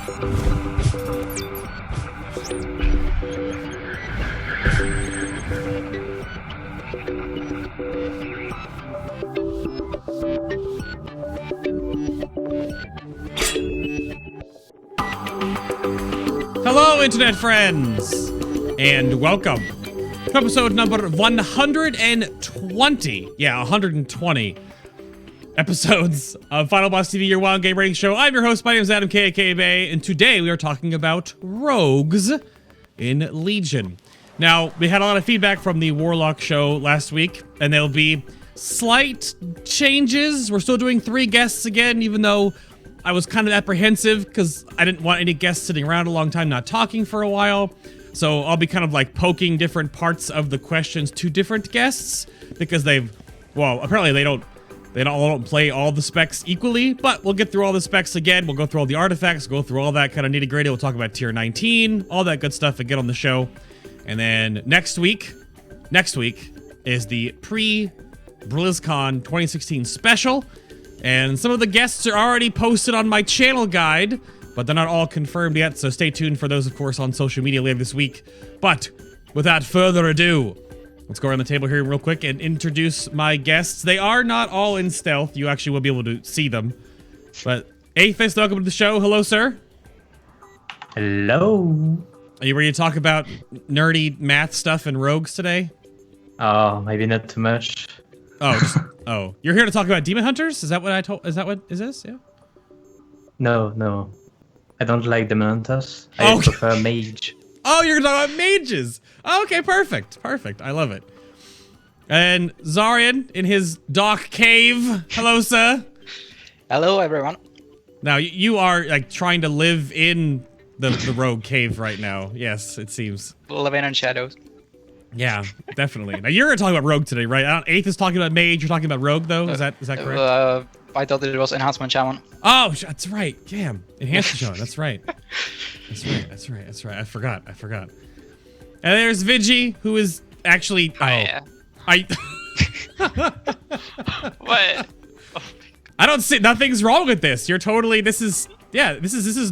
Hello, internet friends, and welcome to episode number 120. Yeah, 120 episodes of FinalBossTV, your wild game rating show. I'm your host. My name is Adam K.A.K. Bay, and today we are talking about rogues in Legion. Now, we had a lot of feedback from the Warlock show last week, and there'll be slight changes. We're still doing 3 guests again, even though I was kind of apprehensive because I didn't want any guests sitting around a long time not talking for a while. So I'll be kind of like poking different parts of the questions to different guests because apparently they don't play all the specs equally, but we'll get through all the specs again. We'll go through all the artifacts, go through all that kind of nitty gritty. We'll talk about tier 19, all that good stuff and get on the show. And then next week is the pre-BlizzCon 2016 special. And some of the guests are already posted on my channel guide, but they're not all confirmed yet, so stay tuned for those, of course, on social media later this week. But without further ado, let's go around the table here real quick and introduce my guests. They are not all in stealth. You actually will be able to see them. But Aethys, welcome to the show. Hello, sir. Hello. Are you ready to talk about nerdy math stuff and rogues today? Oh, maybe not too much. Oh, you're here to talk about demon hunters? Is that what I told? Is that what is this? Yeah. No. I don't like demon hunters. I prefer mage. Oh, you're talking about mages. Oh, okay, perfect. I love it. And Xaryen in his dark cave. Hello, sir. Hello, everyone. Now, you are like trying to live in the rogue cave right now. Yes, it seems. Living in shadows. Yeah, definitely. Now, you're going to talk about rogue today, right? Aethys is talking about mage. You're talking about rogue, though? Is that correct? I thought it was enhancement shaman. Oh, that's right. Damn. Enhancement shaman. That's right. That's right. I forgot. And there's Vigi, who is actually... What? I don't see... Nothing's wrong with this. You're totally... This is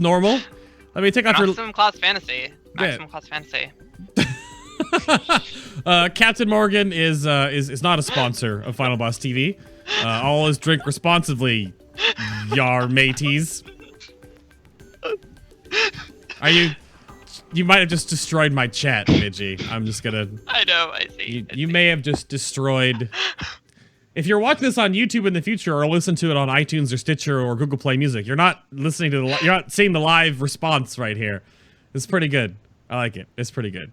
normal. Let me take out your... Maximum class fantasy. Class fantasy. Captain Morgan is not a sponsor of FinalBossTV. Always drink responsibly, yar mateys. You might have just destroyed my chat, Vigi. I'm just gonna... I know, I see. You may have just destroyed... If you're watching this on YouTube in the future or listen to it on iTunes or Stitcher or Google Play Music, you're not listening to you're not seeing the live response right here. It's pretty good. I like it. It's pretty good.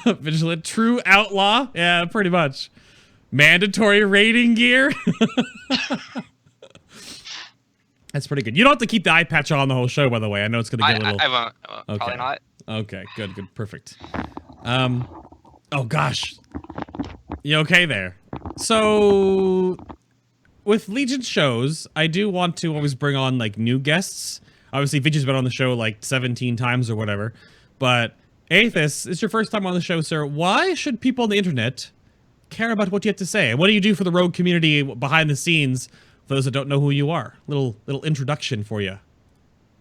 Vigilate, true outlaw? Yeah, pretty much. Mandatory rating gear? That's pretty good. You don't have to keep the eye patch on the whole show, by the way. I know it's going to get a little... I won't. Okay. Probably not. Okay, good, perfect. Oh gosh. You okay there? So, with Legion shows, I do want to always bring on, like, new guests. Obviously, Vigi's been on the show, like, 17 times or whatever. But, Aethys, it's your first time on the show, sir. Why should people on the internet care about what you have to say? What do you do for the rogue community behind the scenes, for those that don't know who you are? Little introduction for you.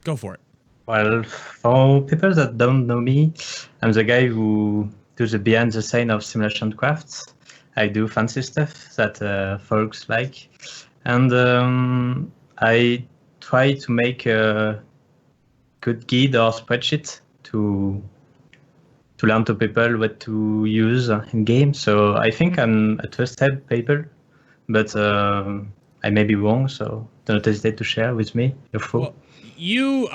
Go for it. Well, for people that don't know me, I'm the guy who does the behind the scene of simulation crafts. I do fancy stuff that folks like. And I try to make a good guide or spreadsheet to learn to people what to use in games. So I think I'm a trusted people, but I may be wrong, so don't hesitate to share with me your thoughts. Well, you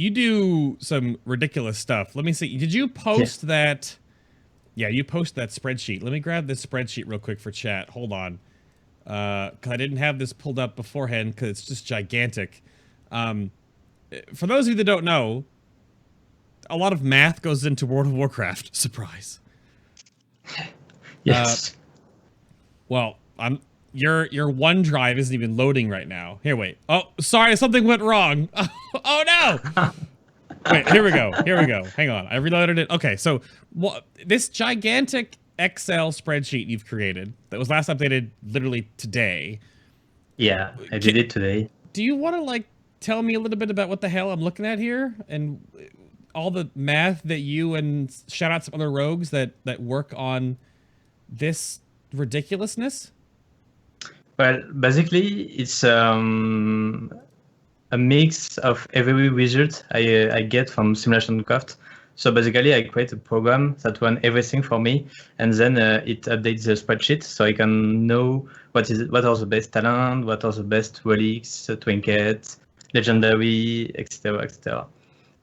do some ridiculous stuff. Let me see. Did you post that? Yeah, you posted that spreadsheet. Let me grab this spreadsheet real quick for chat. Hold on. Because I didn't have this pulled up beforehand because it's just gigantic. For those of you that don't know, a lot of math goes into World of Warcraft. Surprise. Yes. Well, your OneDrive isn't even loading right now. Here, wait. Oh, sorry, something went wrong. Oh no! Wait, here we go. Hang on, I reloaded it. Okay, so this gigantic Excel spreadsheet you've created that was last updated literally today. Yeah, I did it today. Do you want to like tell me a little bit about what the hell I'm looking at here and all the math that you and shout out some other rogues that work on this ridiculousness? Well, basically, it's a mix of every wizard I get from Simulation Craft. So basically, I create a program that runs everything for me, and then it updates the spreadsheet so I can know what are the best talent, what are the best relics, trinkets, legendary, etc., etc.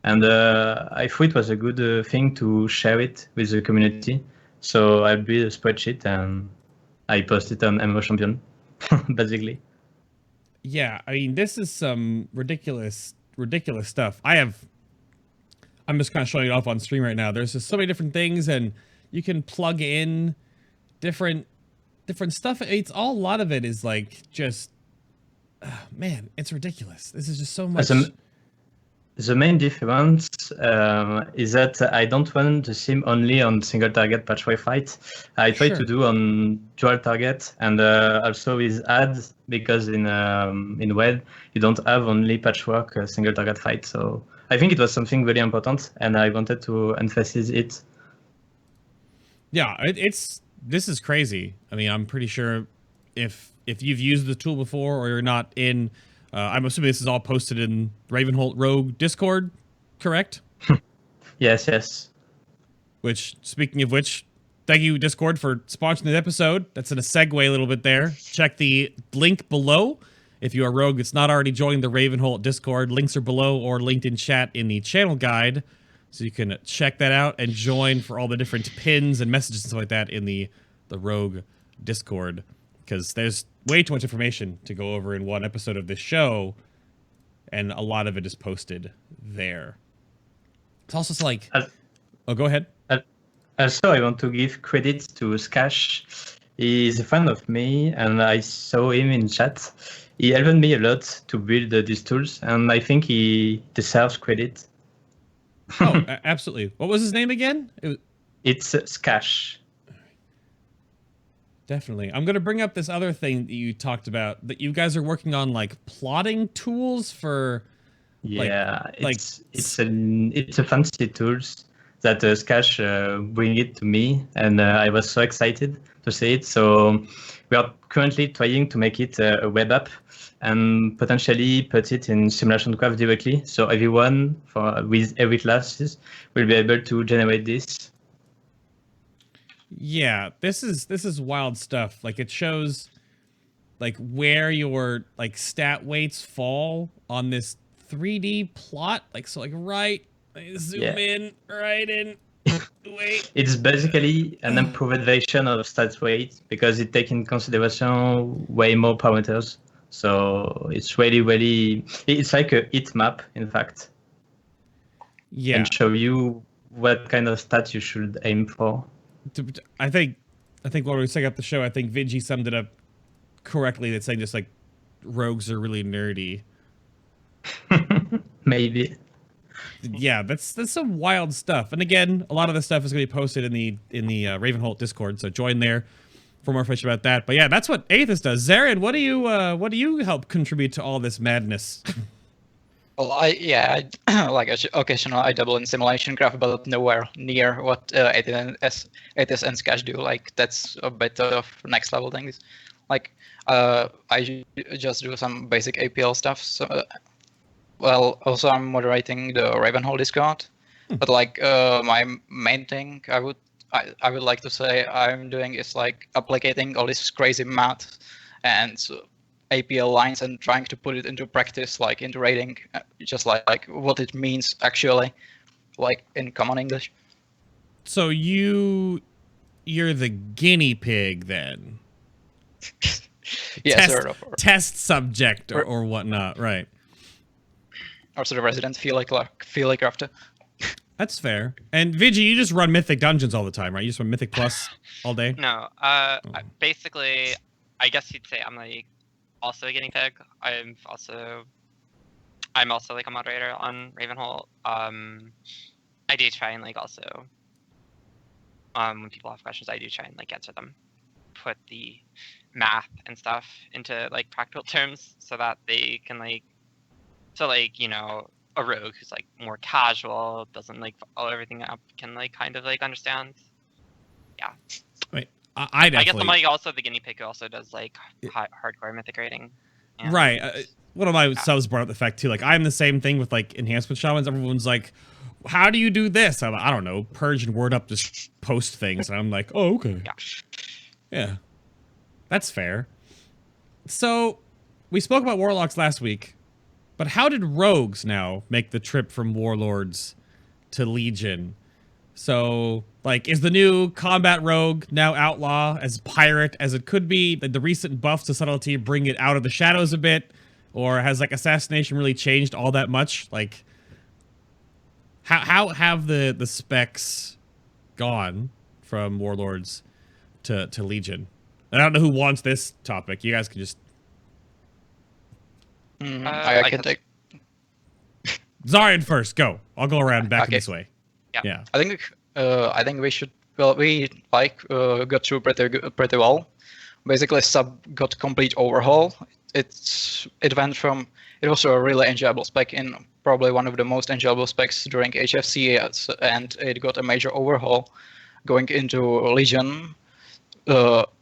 And I thought it was a good thing to share it with the community. So I built a spreadsheet and I post it on MMO Champion, basically. Yeah, I mean, this is some ridiculous stuff. I'm just kind of showing it off on stream right now. There's just so many different things, and you can plug in different stuff. It's all, a lot of it is like just, man, it's ridiculous. This is just so much. The main difference is that I don't run the sim only on single target patchwork fight. I try to do on dual target and also with ads, because in web you don't have only patchwork single target fight. So I think it was something really important, and I wanted to emphasize it. Yeah, this is crazy. I mean, I'm pretty sure if you've used the tool before or you're not in. I'm assuming this is all posted in Ravenholt Rogue Discord, correct? Yes. Which, speaking of which, thank you, Discord, for sponsoring the episode. That's in a segue a little bit there. Check the link below. If you are Rogue that's not already joined the Ravenholt Discord, links are below or linked in chat in the channel guide. So you can check that out and join for all the different pins and messages and stuff like that in the Rogue Discord. Because there's way too much information to go over in one episode of this show, and a lot of it is posted there. It's also like... oh, go ahead. Also, I want to give credit to Skash. He's a fan of me, and I saw him in chat. He helped me a lot to build these tools, and I think he deserves credit. Oh, absolutely. What was his name again? It's Skash. Definitely. I'm going to bring up this other thing that you talked about, that you guys are working on, like, plotting tools for... Yeah, it's a fancy tools that Skash bring it to me, and I was so excited to see it. So we are currently trying to make it a web app and potentially put it in Simulation Craft directly. So everyone with every classes will be able to generate this. Yeah, this is wild stuff. Like, it shows like where your like stat weights fall on this 3D plot. Like, so like zoom in, right in. Wait. It's basically an improved version of stat weight because it takes in consideration way more parameters. So it's really it's like a heat map, in fact. Yeah. And show you what kind of stats you should aim for. I think when we were setting up the show, I think Vigi summed it up correctly. That's saying just like rogues are really nerdy. Maybe. Yeah, that's some wild stuff. And again, a lot of the stuff is going to be posted in the Ravenholt Discord, so join there for more information about that. But yeah, that's what Aethys does. Xaryen, what do you help contribute to all this madness? Well, like occasionally I dabble in simulation craft, but nowhere near what Aethys and Skash do. Like, that's a bit of next level things. Like, I just do some basic APL stuff. So, well, also I'm moderating the Ravenholt Discord. But like, my main thing I would like to say I'm doing is like applicating all this crazy math and APL lines and trying to put it into practice, like into rating, just like what it means actually, like in common English. So you're the guinea pig then? Yeah, sort of. Test subject or whatnot, right? Or sort of resident feel crafter. That's fair. And Vigi, you just run Mythic Dungeons all the time, right? You just run Mythic Plus all day? No, basically, I guess you'd say I'm like also a guinea pig. I'm also like a moderator on Ravenholt. I do try and like also when people have questions, I do try and like answer them, put the math and stuff into like practical terms so that they can like So like, you know, a rogue who's like more casual, doesn't like follow everything up, can like kind of like understand. Yeah. I I guess definitely I'm like also the guinea pig who also does like hardcore mythic rating. And, right. One of my subs brought up the fact too. Like I'm the same thing with like enhancement shamans. Everyone's like, "How do you do this?" I'm like, I don't know. Purge and word up, just post things, and I'm like, "Oh, okay, yeah, that's fair." So we spoke about warlocks last week, but how did rogues now make the trip from warlords to legion? So, like, is the new combat rogue now outlaw as pirate as it could be? Did the recent buffs to subtlety bring it out of the shadows a bit? Or has, like, assassination really changed all that much? Like, how have the specs gone from warlords to legion? I don't know who wants this topic. You guys can just... I can take. Xaryen first, go. I'll go around back Okay. this way. Yeah. I think we should. Well, we got through pretty well. Basically, sub got complete overhaul. It was a really enjoyable spec in probably one of the most enjoyable specs during HFC, and it got a major overhaul going into Legion.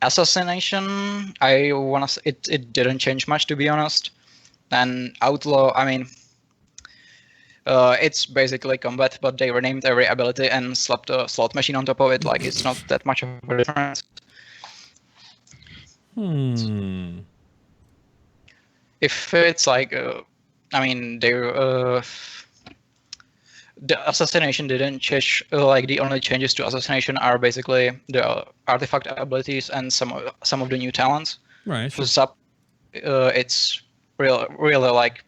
Assassination, it didn't change much, to be honest. And Outlaw, I mean, it's basically combat, but they renamed every ability and slapped a slot machine on top of it. Like, it's not that much of a difference. If it's like, I mean, the assassination didn't change. Like, the only changes to assassination are basically the artifact abilities and some of the new talents. Right. For sub, it's really like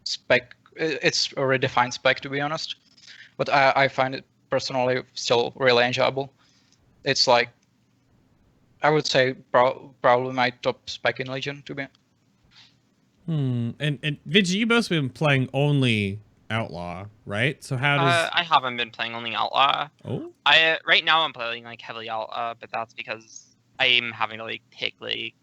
spec. It's a redefined spec, to be honest. But I find it personally still really enjoyable. It's like, I would say probably my top spec in Legion, to be. And Vigi, you both been playing only Outlaw, right? So how does I haven't been playing only Outlaw. Oh? Right now I'm playing like heavily Outlaw, but that's because I'm having to like take like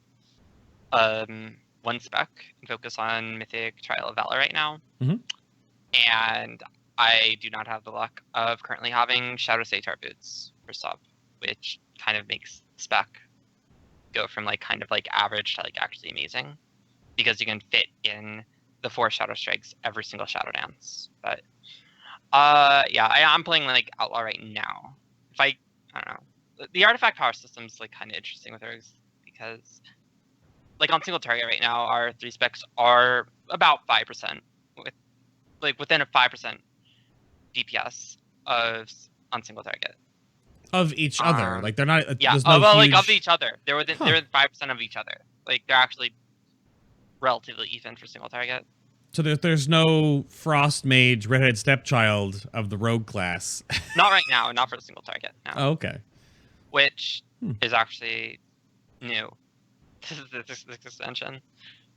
one spec and focus on Mythic Trial of Valor right now. And I do not have the luck of currently having Shadow Sator boots for sub, which kind of makes spec go from like kind of like average to like actually amazing, because you can fit in the 4 Shadow Strikes every single Shadow Dance. But yeah, I'm playing like Outlaw right now. I don't know, the artifact power system's like kind of interesting with rogues, because like on single target right now, our 3 specs are about 5%, with like within a 5% DPS on single target of each other. Like they're not yeah, there's no well, huge... like of each other. They're within 5% of each other. Like they're actually relatively even for single target. So there's no Frost Mage, Redheaded Stepchild of the rogue class. Not right now, not for the single target. No. Oh, okay. Which is actually new. This extension.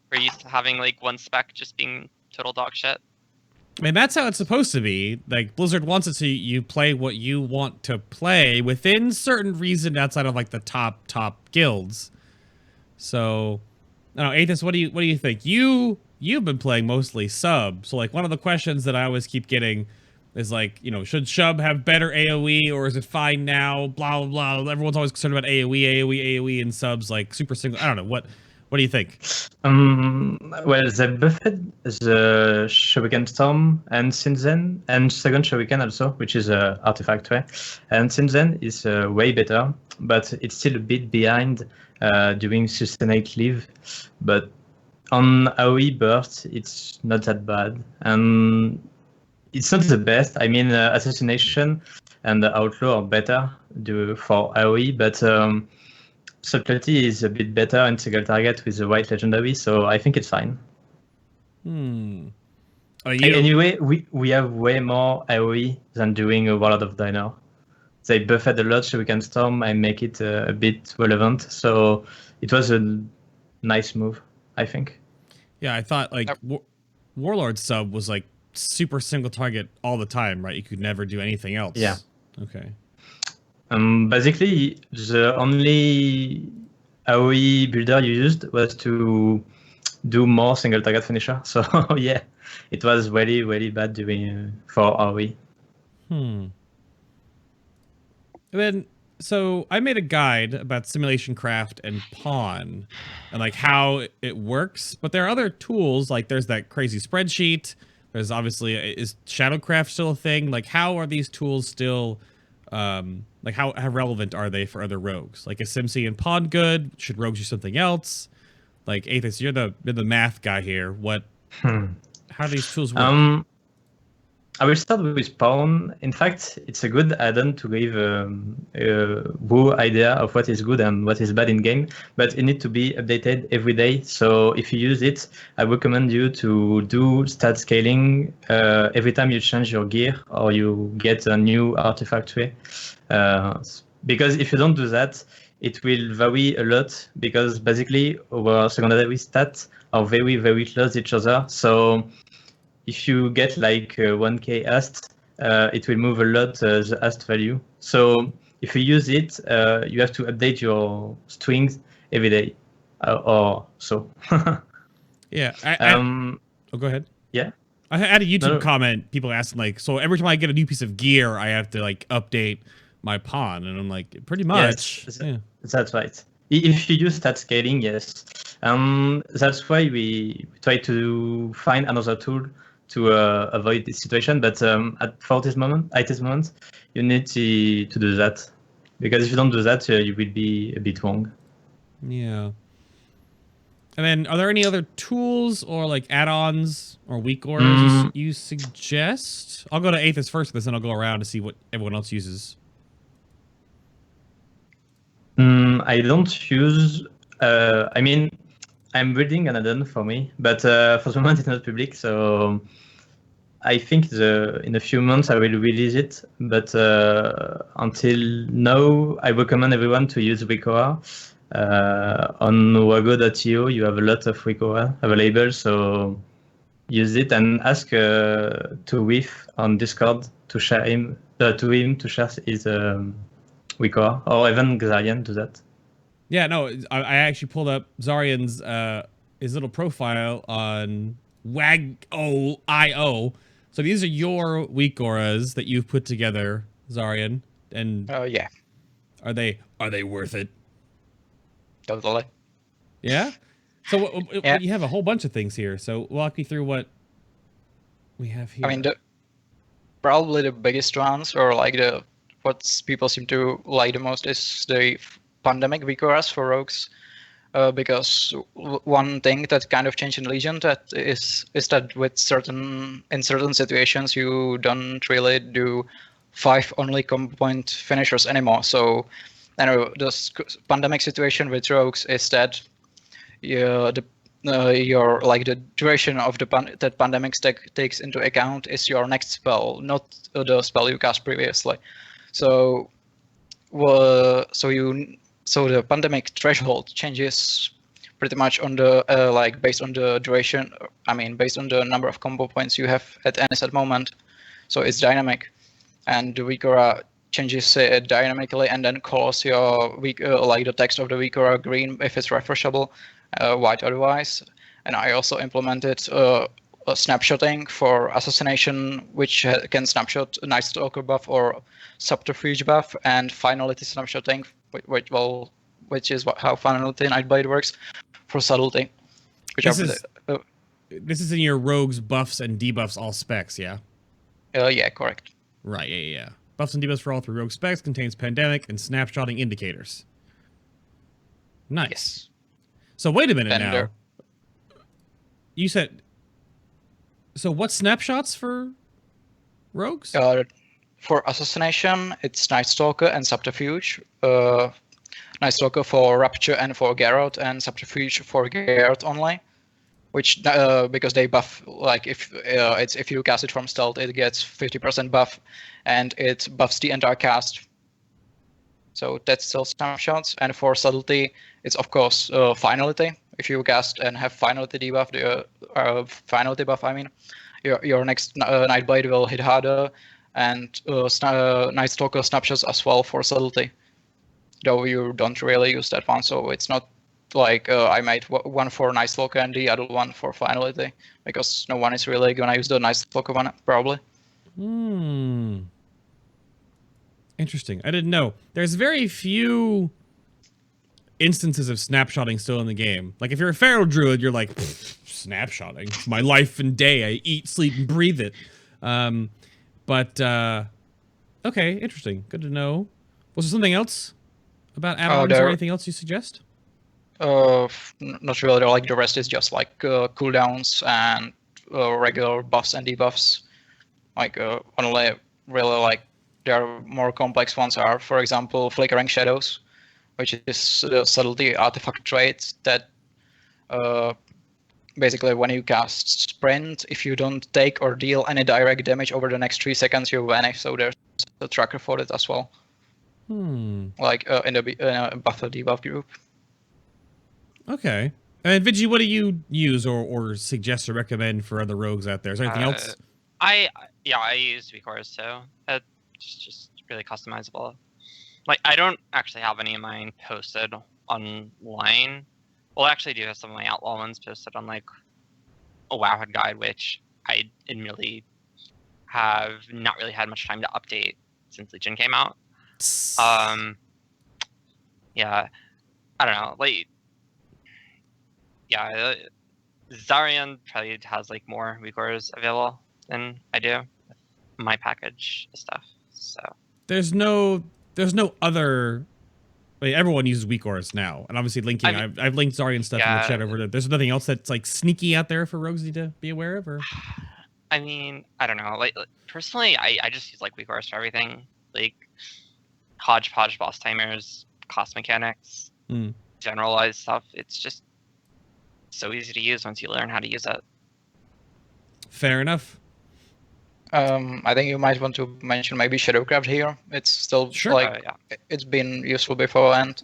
We're used to having like one spec just being total dog shit. I mean, that's how it's supposed to be. Like, Blizzard wants it so you play what you want to play within certain reason outside of, like, the top guilds. So, I don't know, Aethys, what do you think? You've been playing mostly sub. So, like, one of the questions that I always keep getting is, like, you know, should sub have better AoE, or is it fine now? Blah, blah, blah. Everyone's always concerned about AoE, and subs, like, super single. I don't know. What do you think? Well, they buffed the Shuriken Storm and since then, and second Shuriken also, which is a artifact way. And since then is way better, but it's still a bit behind doing Sustainate Leave. But on AoE burst, it's not that bad. And it's not the best. I mean, Assassination and Outlaw are better for AoE, but Subtlety is a bit better in single target with the white legendary, so I think it's fine. Anyway, we have way more AoE than doing a Warlord of Diner. They buffed a lot Shuriken Storm and make it a bit relevant, so it was a nice move, I think. Yeah, I thought like Warlord sub was like super single target all the time, right? You could never do anything else. Yeah. Okay. Basically, the only AoE builder you used was to do more single target finisher. So yeah, it was very, very bad during for RE. And then, so I made a guide about simulation craft and pawn and like how it works, but there are other tools, like there's that crazy spreadsheet. There's obviously, is Shadowcraft still a thing? Like how are these tools still, like how relevant are they for other rogues? Like is SimC and pawn good? Should rogues use something else? Like Aethys, you're the math guy here. How do these tools work? I will start with Pawn. In fact, it's a good add-on to give a raw idea of what is good and what is bad in game, but it needs to be updated every day. So if you use it, I recommend you to do stat scaling every time you change your gear or you get a new artifact tree. Because if you don't do that, it will vary a lot because basically our secondary stats are very, very close to each other. So if you get like 1k Asst, it will move a lot the Asst value. So if you use it, you have to update your strings every day or so. Yeah. Go ahead. Yeah. I had a YouTube comment, people asking like, so every time I get a new piece of gear, I have to like update my pawn, and I'm like, pretty much. Yes, yeah. That's right. If you use stat scaling, yes. That's why we try to find another tool to avoid this situation. But for this moment, you need to do that. Because if you don't do that, you will be a bit wrong. Yeah. And then, are there any other tools or like add-ons or weak auras you suggest? I'll go to Aethys first, then I'll go around to see what everyone else uses. I don't use. I mean, I'm building an add-on for me, but for the moment it's not public. So I think in a few months I will release it. But until now, I recommend everyone to use Wikora. On wago.io, you have a lot of Wikora available, so use it and ask to Wif on Discord to share him to share his Wikora, or even Xaryen do that. Yeah, no, I actually pulled up Xaryen's his little profile on Wago.io. So these are your weak auras that you've put together, Xaryen, and yeah. Are they worth it? Totally. Yeah. So yeah. You have a whole bunch of things here. So walk me through what we have here. I mean, probably the biggest ones, or like what people seem to like the most, is the pandemic weak auras for rogues. Because one thing that kind of changed in Legion that is that in certain situations you don't really do 5 only combo point finishers anymore. So the pandemic situation with rogues is that your the duration of that pandemic stack takes into account is your next spell, not the spell you cast previously. So the pandemic threshold changes pretty much on the based on the duration. I mean, based on the number of combo points you have at any set moment. So it's dynamic, and the weak aura changes dynamically, and then calls your the text of the weak aura green if it's refreshable, white otherwise. And I also implemented a snapshotting for Assassination, which can snapshot a Night Stalker buff or Subterfuge buff, and Finality snapshotting, which is how Finality Nightblade works, for Subtlety. This is in your rogues buffs and debuffs all specs, yeah? Yeah, correct. Right, yeah. Buffs and debuffs for all 3 rogue specs, contains pandemic and snapshotting indicators. Nice. Yes. So wait a minute now. You said... So what snapshots for rogues? For Assassination, it's Night Stalker and Subterfuge. Night Stalker for Rapture and for Garrote, and Subterfuge for Garrote only. Which because they buff, like if you cast it from stealth, it gets 50% buff, and it buffs the entire cast. So that's still snapshots. And for Subtlety, it's of course Finality. If you cast and have Finality debuff, Finality buff, I mean, your next Nightblade will hit harder, and Night Stalker snapshots as well for Subtlety. Though you don't really use that one, so it's not like I made one for Nice Locker and the other one for Finality, because no one is really gonna use the Nice Locker one probably. Interesting. I didn't know. There's very few instances of snapshotting still in the game. Like, if you're a Feral Druid, you're like, snapshotting. It's my life and day. I eat, sleep, and breathe it. Okay, interesting. Good to know. Was there something else about add-ons or anything else you suggest? Not really. Like, the rest is just like cooldowns and regular buffs and debuffs. Like, only really, like, there are more complex ones are, for example, Flickering Shadows, which is the Subtlety artifact trait that basically when you cast Sprint, if you don't take or deal any direct damage over the next 3 seconds, you vanish. So there's a tracker for it as well. Like in the buffer debuff group. Okay. And Vigi, what do you use or suggest or recommend for other rogues out there? Is there anything else? I use Weakors too. It's just really customizable. Like, I don't actually have any of mine posted online. Well, I actually do have some of my Outlaw ones posted on like a Wowhead guide, which I admittedly have not really had much time to update since Legion came out. Yeah, I don't know. Like, yeah, Xaryen probably has like more Weakors available than I do with my package stuff. So there's no other. I mean, everyone uses Weakors now, and obviously linking. I've linked Xaryen stuff in the chat over there. There's nothing else that's like sneaky out there for rogues need to be aware of, or. I mean, I don't know. Like personally, I just use like Weakors for everything. Like hodgepodge boss timers, class mechanics, generalized stuff. It's just so easy to use once you learn how to use it. Fair enough. I think you might want to mention maybe Shadowcraft here. It's still it's been useful before, and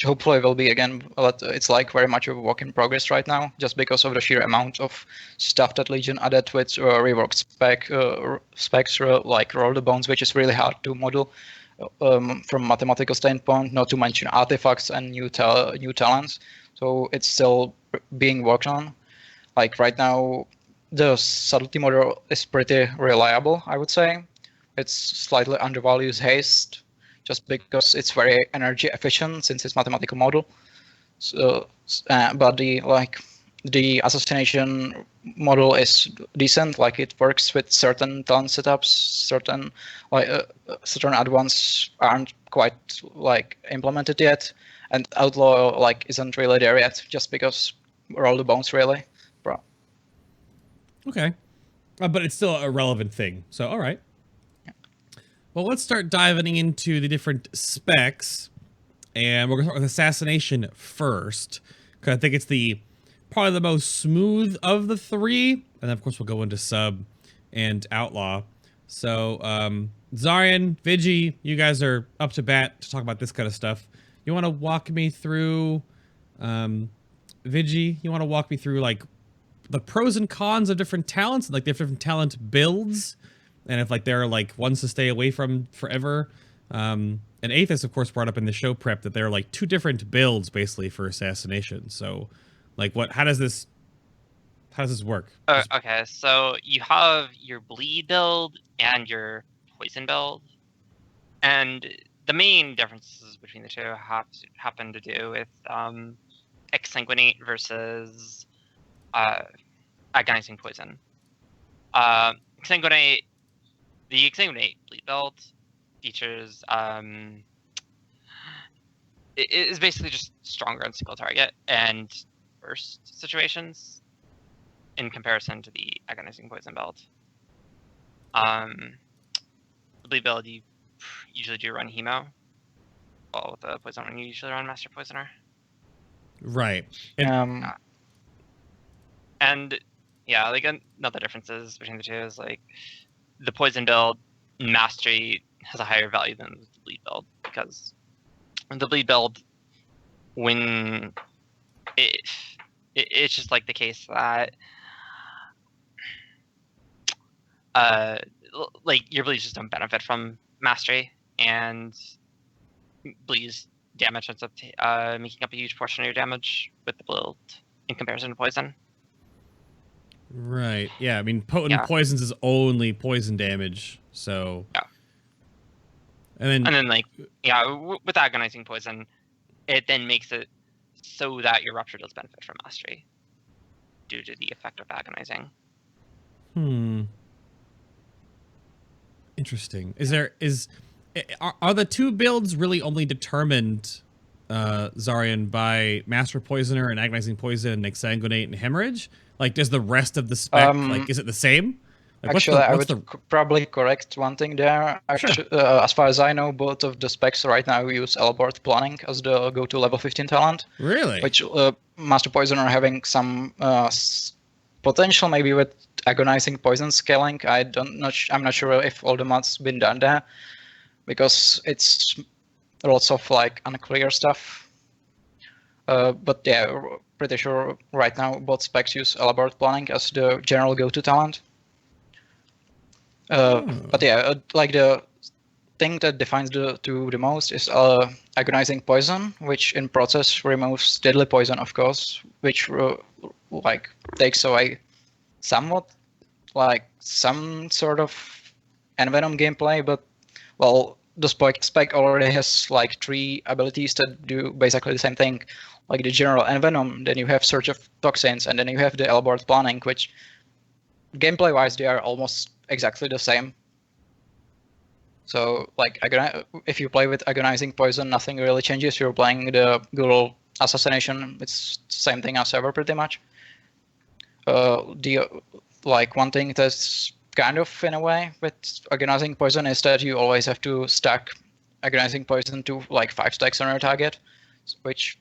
hopefully will be again. It's like very much a work in progress right now, just because of the sheer amount of stuff that Legion added with reworked specs like Roll the Bones, which is really hard to model from mathematical standpoint. Not to mention artifacts and new talents. So it's still being worked on. Like right now, the subtlety model is pretty reliable, I would say. It's slightly undervalues haste, just because it's very energy efficient since it's mathematical model. So, but the assassination model is decent. Like, it works with certain talent setups. Certain add ones aren't quite like implemented yet, and Outlaw like isn't really there yet, just because Roll the Bones really. Okay. But it's still a relevant thing. So, all right. Yeah. Well, let's start diving into the different specs. And we're going to start with Assassination first, because I think it's probably the most smooth of the three. And then, of course, we'll go into Sub and Outlaw. So, Xaryen, Vigi, you guys are up to bat to talk about this kind of stuff. You want to walk me through... Vigi, you want to walk me through, like, the pros and cons of different talents, like different talent builds, and if like there are like ones to stay away from forever. And Aethys, of course, brought up in the show prep that there are like 2 different builds basically for Assassination. So, like, how does this work? Okay, so you have your bleed build and your poison build, and the main differences between the two happen to do with Exsanguinate versus agonizing poison. The Exsanguinate bleed build features it is basically just stronger on single target and burst situations in comparison to the agonizing poison build. The bleed build you usually do run hemo. Well, with the poison one you usually run Master Poisoner. Right. And yeah, like another differences between the two is like the poison build mastery has a higher value than the bleed build, because the bleed build, when it's just like the case that like your bleeds just don't benefit from mastery, and bleeds damage ends up making up a huge portion of your damage with the build in comparison to poison. Right. Yeah. I mean, potent poisons is only poison damage. So. Yeah. And then like with agonizing poison, it then makes it so that your rupture does benefit from mastery due to the effect of agonizing. Interesting. Are the two builds really only determined, Xaryen, by Master Poisoner and Agonizing Poison and Exsanguinate and Hemorrhage? Like, does the rest of the spec, like, is it the same? Like, actually, I would probably correct one thing there. Actually, as far as I know, both of the specs right now use Elbord Planning as the go-to level 15 talent. Really? Which Master Poisoner having some potential maybe with Agonizing Poison scaling. I'm not sure if all the mods been done there, because it's lots of like unclear stuff. But yeah, pretty sure right now both specs use Elbord Planning as the general go-to talent. But yeah, like the thing that defines the two the most is Agonizing Poison, which in process removes Deadly Poison, of course, which like takes away somewhat like some sort of Envenom gameplay, but well, the spec already has like 3 abilities that do basically the same thing, like the general Envenom, then you have Surge of Toxins, and then you have the Elbord Planning, which gameplay-wise they are almost exactly the same. So like if you play with Agonizing Poison, nothing really changes. You're playing the Ghoul Assassination, it's the same thing as ever pretty much. Like one thing that's kind of in a way with Agonizing Poison is that you always have to stack Agonizing Poison to like 5 stacks on your target, which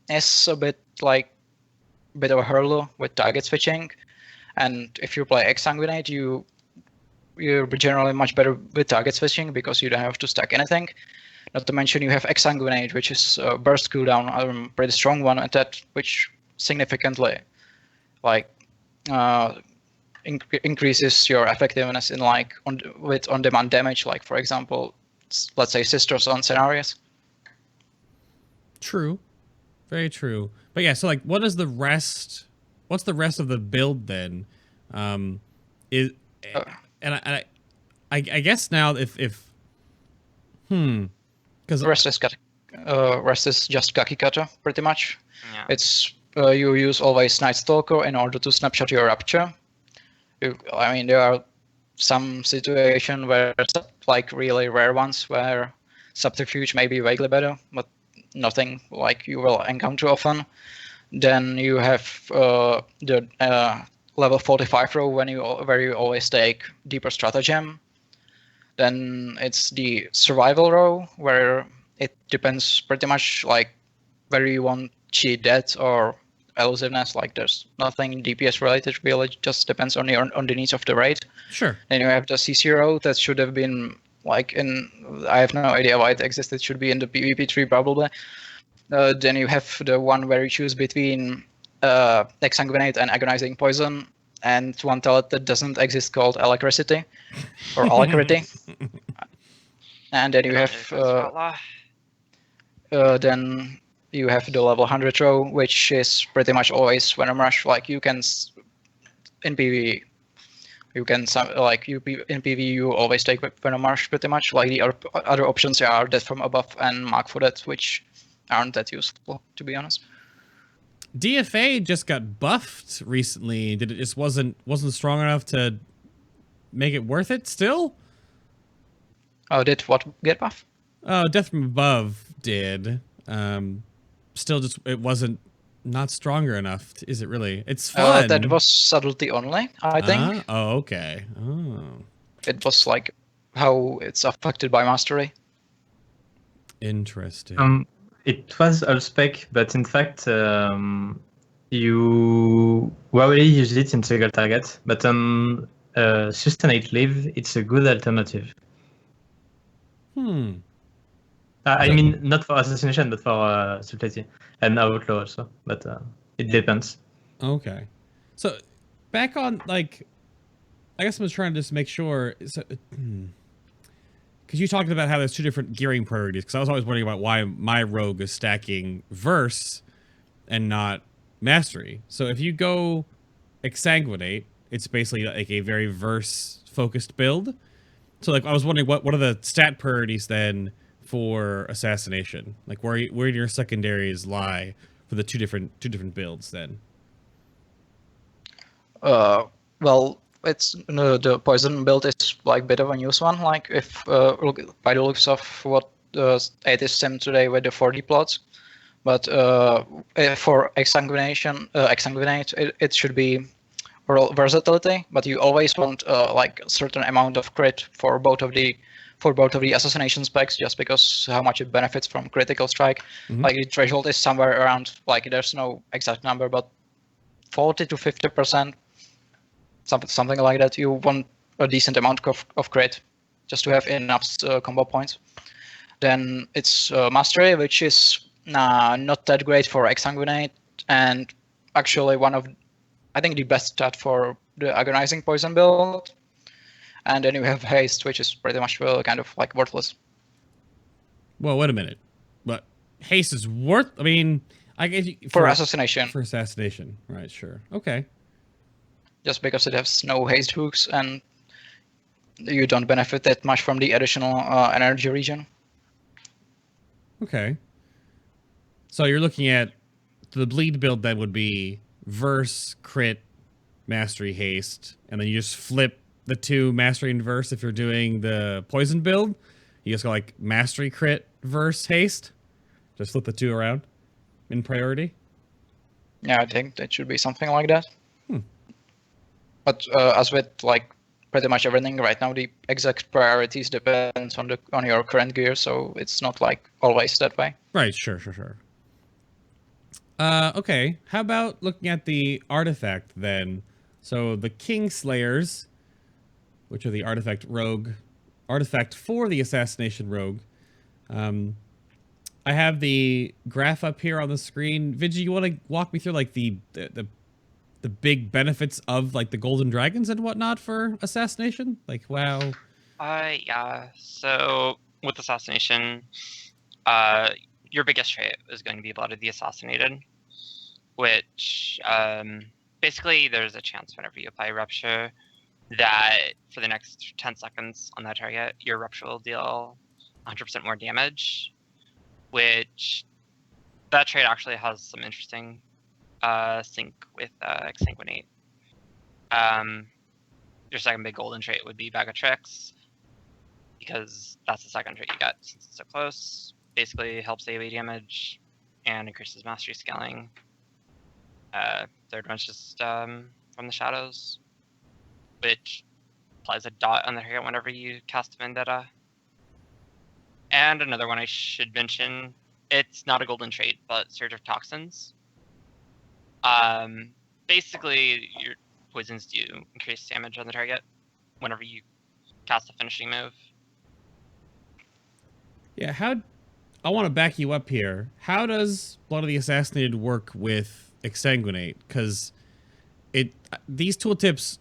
is a bit of a hurdle with target switching. And if you play Exsanguinate, you're generally much better with target switching because you don't have to stack anything. Not to mention you have Exsanguinate, which is a burst cooldown, a pretty strong one at that, which significantly increases your effectiveness in like with on-demand damage, like for example, let's say Sisters on scenarios. True, very true. But yeah, so like, what's the rest of the build then? I guess now if because rest is just Kakikata pretty much. Yeah. It's you use always Night Stalker in order to snapshot your rupture. I mean, there are some situations where like really rare ones where Subterfuge may be vaguely better, but nothing like you will encounter often. Then you have the level 45 row where you always take Deeper Stratagem. Then it's the survival row where it depends pretty much like whether you want cheat death or elusiveness. Like there's nothing DPS related really, it just depends on the needs of the raid. Sure. Then you have the CC row that should have been like I have no idea why it existed. It should be in the PvP tree probably. Then you have the one where you choose between Exsanguinate and Agonizing Poison, and one talent that doesn't exist called Alacrity or Alacrity. And then you have then you have the level 100 row, which is pretty much always Venom Rush. Like you can in PvE, in PvE you always take Venom Rush pretty much. Like the other options are Death from Above and Mark for Death, which aren't that useful to be honest. DFA just got buffed recently. Did it just wasn't strong enough to make it worth it still? Oh, did what get buffed? Oh, Death from Above did. Still just it wasn't not stronger enough. Is it really? It's fun. That was subtlety only, I think. Oh, okay. Oh. It was like how it's affected by mastery. Interesting. It was all spec, but in fact, you rarely use it in single target, but on Sustainate Live, it's a good alternative. I mean, not for Assassination, but for Subtlety and Outlaw also, but it depends. Okay. So, back on, like, I guess I'm just trying to just make sure, because because you talked about how there's two different gearing priorities. Because I was always wondering about why my rogue is stacking verse and not mastery. So if you go exsanguinate, it's basically like a very verse focused build. So like I was wondering what are the stat priorities then for assassination? Like where do your secondaries lie for the two different builds then? Well, it's the poison build is like a bit of a news one. Like if look by the looks of what Aethys sent today with the 4D plots, but for exsanguinate, it should be versatility. But you always want like a certain amount of crit for both of the assassination specs, just because how much it benefits from critical strike. Like the threshold is somewhere around, like there's no exact number, but 40 to 50%. Something like that. You want a decent amount of crit just to have enough combo points. Then it's mastery, which is not that great for exsanguinate, and actually one of, I think, the best stat for the agonizing poison build. And then you have haste, which is pretty much kind of like worthless. Well, wait a minute, but haste is worth. I mean, I guess for assassination. For assassination, right? Sure. Okay. Just because it has no haste hooks and you don't benefit that much from the additional energy region. Okay. So you're looking at the bleed build that would be verse, crit, mastery, haste, and then you just flip the two mastery and verse if you're doing the poison build. You just go like mastery, crit, verse, haste. Just flip the two around in priority. Yeah, I think that should be something like that. But as with like pretty much everything right now, the exact priorities depends on your current gear, so it's not like always that way. Right, sure. Okay, how about looking at the artifact then? So the Kingslayers, which are the artifact for the assassination rogue. I have the graph up here on the screen. Vigi, you want to walk me through like the big benefits of like the golden dragons and whatnot for assassination? Like, wow. Yeah. So with assassination, your biggest trait is going to be Blood of the Assassinated, which basically there's a chance whenever you apply Rupture that for the next 10 seconds on that target, your Rupture will deal 100% more damage, which that trait actually has some interesting sync with exsanguinate. Your second big golden trait would be Bag of Tricks, because that's the second trait you get since it's so close. Basically helps AoE damage and increases mastery scaling. Third one's just from the shadows, which applies a dot on the target whenever you cast Vendetta. And another one I should mention, it's not a golden trait, but Surge of Toxins. Basically, your poisons do increase damage on the target whenever you cast a finishing move. Yeah, I want to back you up here. How does Blood of the Assassinated work with exsanguinate? Because these tooltips,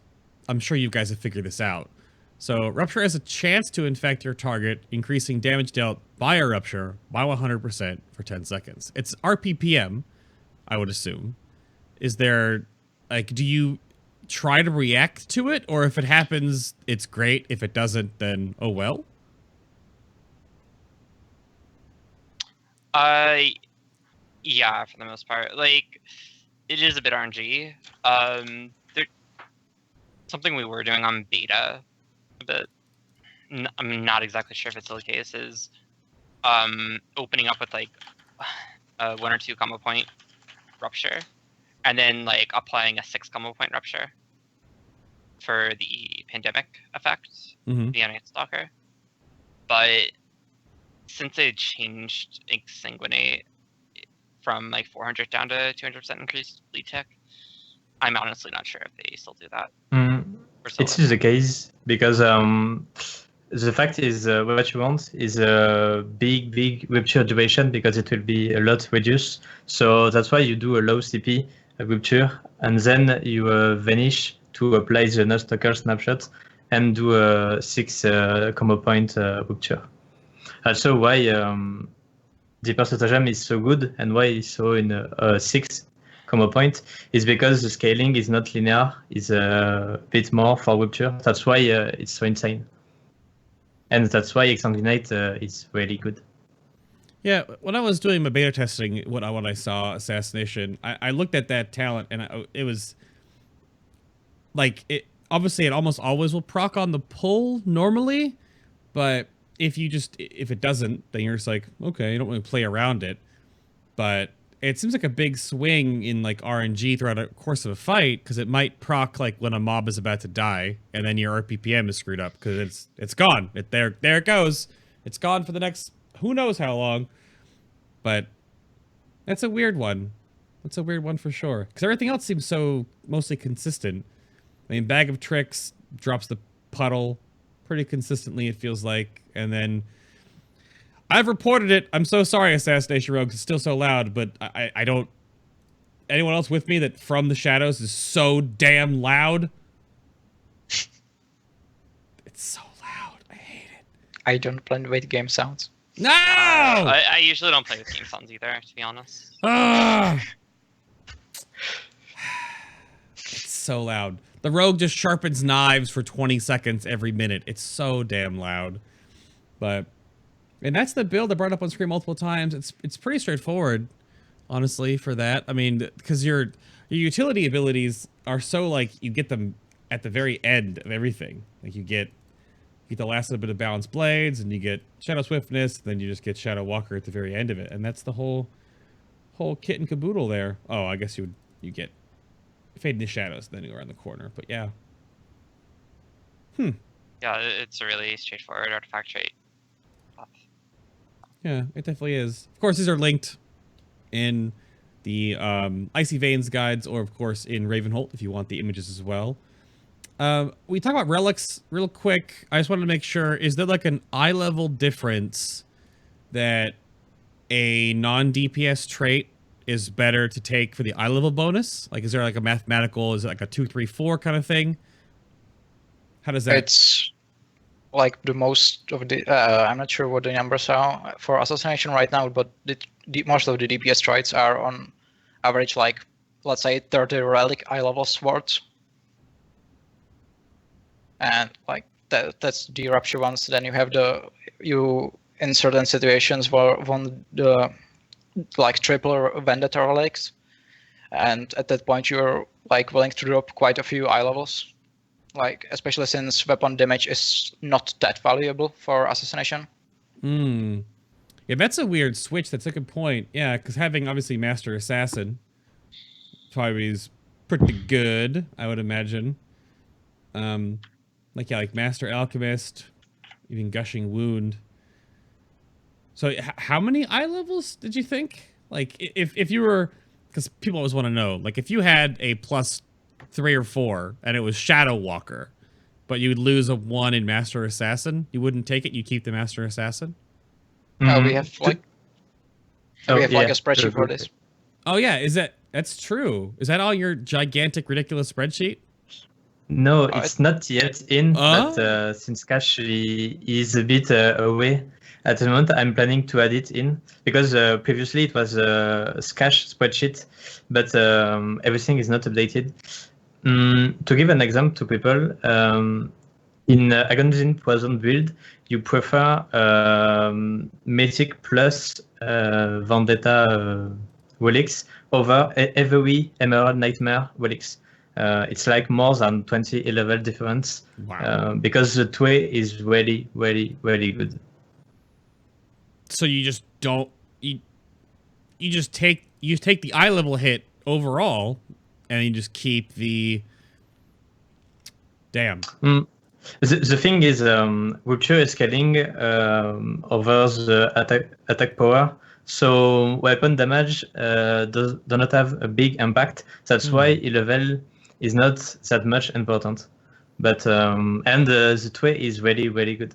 I'm sure you guys have figured this out. So Rupture has a chance to infect your target, increasing damage dealt by a Rupture by 100% for 10 seconds. It's RPPM, I would assume. Is there, like, do you try to react to it? Or if it happens, it's great. If it doesn't, then oh well? Yeah, for the most part. Like, it is a bit RNG. Something we were doing on beta, but I'm not exactly sure if it's still the case, is opening up with like 1 or 2 combo point Rupture, and then like applying a 6 combo point Rupture for the pandemic effect, the Night Stalker. But since they changed exsanguinate from like 400 down to 200% increased bleed tech, I'm honestly not sure if they still do that. It is the case because the fact is what you want is a big rupture duration, because it will be a lot reduced. So that's why you do a low CP rupture, and then you vanish to apply the no stalker snapshot, and do a 6 combo point rupture. Also, why Deeper Stratagem is so good and why it's so in a 6 combo point is because the scaling is not linear, it's a bit more for rupture. That's why it's so insane. And that's why Exsanguinate is really good. Yeah, when I was doing my beta testing, when I saw Assassination, I looked at that talent and it was like obviously it almost always will proc on the pull normally, but if it doesn't, then you're just like, okay, you don't really play around it. But it seems like a big swing in like RNG throughout the course of a fight, because it might proc like when a mob is about to die, and then your RPPM is screwed up because it's gone. There it goes. It's gone for the next who knows how long. But that's a weird one. That's a weird one for sure. Because everything else seems so mostly consistent. I mean, Bag of Tricks drops the puddle pretty consistently, it feels like. And then I've reported it. I'm so sorry, Assassination Rogues. It's still so loud, but I don't... Anyone else with me that From the Shadows is so damn loud? It's so loud. I hate it. I don't play with game sounds. No! I usually don't play with game sounds either, to be honest. It's so loud. The rogue just sharpens knives for 20 seconds every minute. It's so damn loud. And that's the build I brought up on screen multiple times. It's pretty straightforward, honestly, for that. I mean, because your utility abilities are so, like, you get them at the very end of everything. Like, you get the last little bit of Balanced Blades, and you get Shadow Swiftness, then you just get Shadow Walker at the very end of it. And that's the whole kit and caboodle there. Oh, I guess you get Fade into Shadows, then you go around the corner. But yeah. Yeah, it's a really straightforward artifact trait. Yeah, it definitely is. Of course, these are linked in the Icy Veins guides, or of course in Ravenholt if you want the images as well. We talk about relics real quick. I just wanted to make sure, is there like an eye level difference that a non-DPS trait is better to take for the eye level bonus? Like, is there like a mathematical, is it like a 2, 3, 4 kind of thing? How does that... It's like the most of the, I'm not sure what the numbers are for Assassination right now, but most of the DPS traits are on average, like, let's say 30 relic eye level swords. And like that's the Rupture ones. Then you have you in certain situations where one the like triple Vendetta relics, and at that point you're like willing to drop quite a few eye levels, like especially since weapon damage is not that valuable for Assassination. Yeah, that's a weird switch. That's a good point. Yeah, because having obviously Master Assassin probably is pretty good, I would imagine. Like Master Alchemist, even Gushing Wound. So how many eye levels did you think? Like, if you were... Because people always want to know. Like, if you had a +3 or 4, and it was Shadow Walker, but you would lose a 1 in Master Assassin, you wouldn't take it? You keep the Master Assassin? We have like... we have like a spreadsheet for this. Oh, yeah. That's true. Is that all your gigantic, ridiculous spreadsheet? No, it's not yet in, but since Cash is a bit away at the moment, I'm planning to add it in, because previously it was a Cash spreadsheet, but everything is not updated. To give an example to people, in Agonizing Poison build, you prefer Mythic plus Vendetta relics over every Emerald Nightmare relics. It's like more than 20 level difference. Wow. Because the Tway is really, really, really good. So you just don't... You just take the eye level hit overall, and you just keep the... Damn. The thing is, Rupture is scaling over the attack power, so weapon damage does not have a big impact. That's why E-level is not that much important. But and the Tway is really, really good.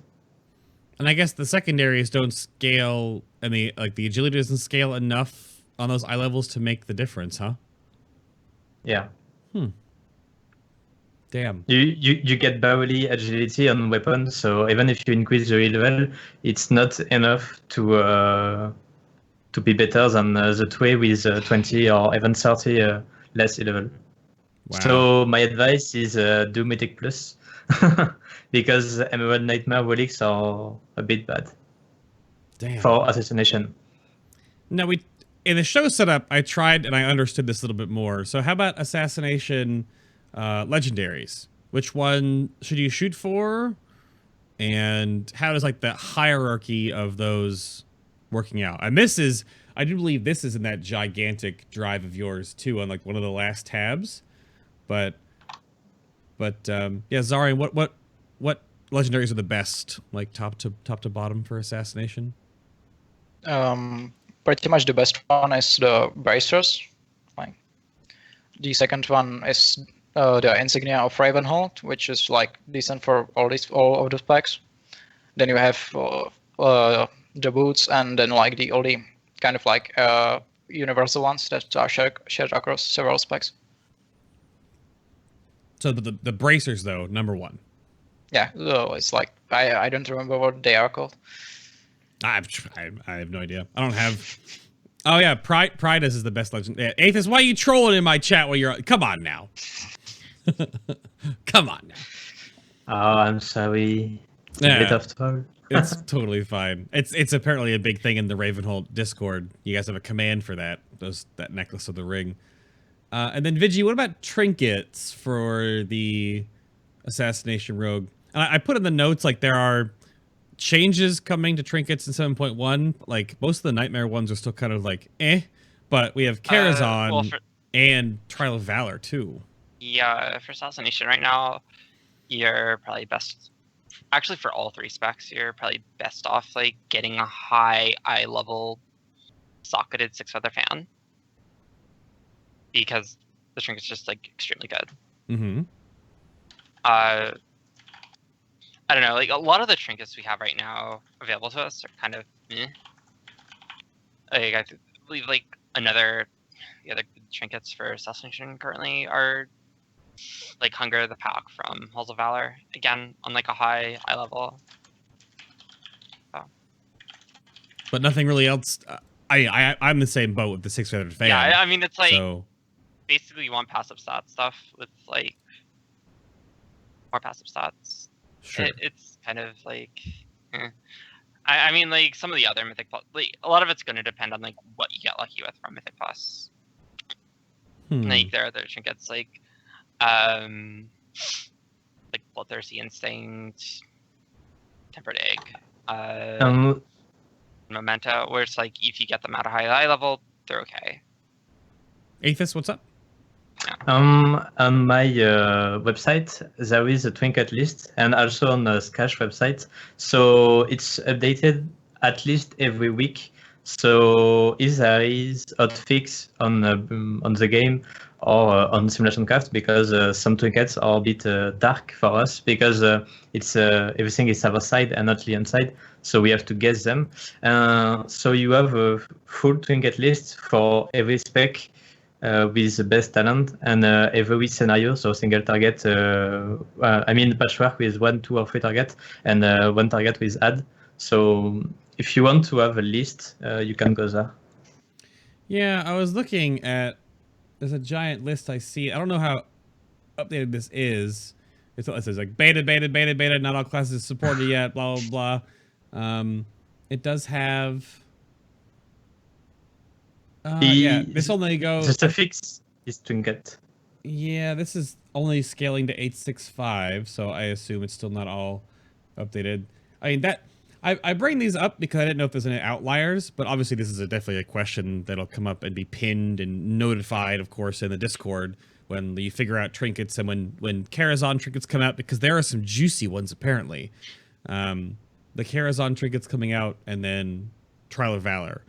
And I guess the secondaries don't scale, and the agility doesn't scale enough on those eye levels to make the difference, huh? Yeah. Damn. You get barely agility on weapons, so even if you increase the level, it's not enough to be better than the Tway with 20 or even 30 less level. Wow. So my advice is do Mythic Plus because Emerald Nightmare relics are a bit bad. Damn. For Assassination. Now, in the show setup, I tried and I understood this a little bit more. So how about Assassination legendaries? Which one should you shoot for? And how does like the hierarchy of those working out? And this is, I do believe this is in that gigantic drive of yours too, on like one of the last tabs. But yeah, Xaryen, what legendaries are the best, like top to bottom for Assassination? Pretty much the best one is the bracers. Like the second one is the insignia of Ravenhold, which is like decent for all of the specs. Then you have the boots, and then like the only kind of like universal ones that are shared across several specs. So the bracers though, number one. Yeah, so it's like I don't remember what they are called. I have no idea. I don't have. Oh yeah, Pride is the best legend. Yeah, Aethys, why are you trolling in my chat while you're? Come on now. Come on now. Oh, I'm sorry. It's a bit of troll. It's totally fine. It's apparently a big thing in the Ravenhold Discord. You guys have a command for that. That necklace of the ring. And then Vigi, what about trinkets for the Assassination Rogue? I put in the notes like there are changes coming to trinkets in 7.1. Like most of the Nightmare ones are still kind of like but we have Karazhan and Trial of Valor too. Yeah, for Assassination right now, you're probably best. Actually, for all three specs, you're probably best off like getting a high eye level socketed 6-feather fan, because the trinket's just like extremely good. Mm-hmm. I don't know, like a lot of the trinkets we have right now available to us are kind of meh. Like I believe like the other trinkets for Assassination currently are like Hunger of the Pack from Halls of Valor, again on like a high level. So. But nothing really else. I'm the same boat with the 6-feathered fan. Yeah, I mean it's like basically you want passive stat stuff with like more passive stats. Sure. It's kind of like, I mean, like some of the other Mythic Plus, like a lot of it's going to depend on like what you get lucky with from Mythic Plus. Like there are other trinkets like Bloodthirsty Instinct, Tempered Egg, Memento, where it's like if you get them at a high eye level, they're okay. Aethys, what's up? On my website, there is a trinket list, and also on the Skash website. So it's updated at least every week. So if there is hotfix on the game or on Simulation Craft, because some trinkets are a bit dark for us, because it's everything is server side and not client side, so we have to guess them. So you have a full trinket list for every spec. With the best talent and every scenario, so single target, patchwork with 1, 2, or 3 target, and 1 target with add. So if you want to have a list, you can go there. Yeah, I was looking at, there's a giant list I see. I don't know how updated this is. It says like beta, not all classes supported yet, blah, blah, blah. It does have... yeah, this only goes... The suffix is trinket. Yeah, this is only scaling to 865, so I assume it's still not all updated. I mean, I bring these up because I didn't know if there's any outliers, but obviously this is definitely a question that'll come up and be pinned and notified, of course, in the Discord when you figure out trinkets and when Karazhan trinkets come out, because there are some juicy ones, apparently. The Karazhan trinkets coming out, and then Trial of Valor,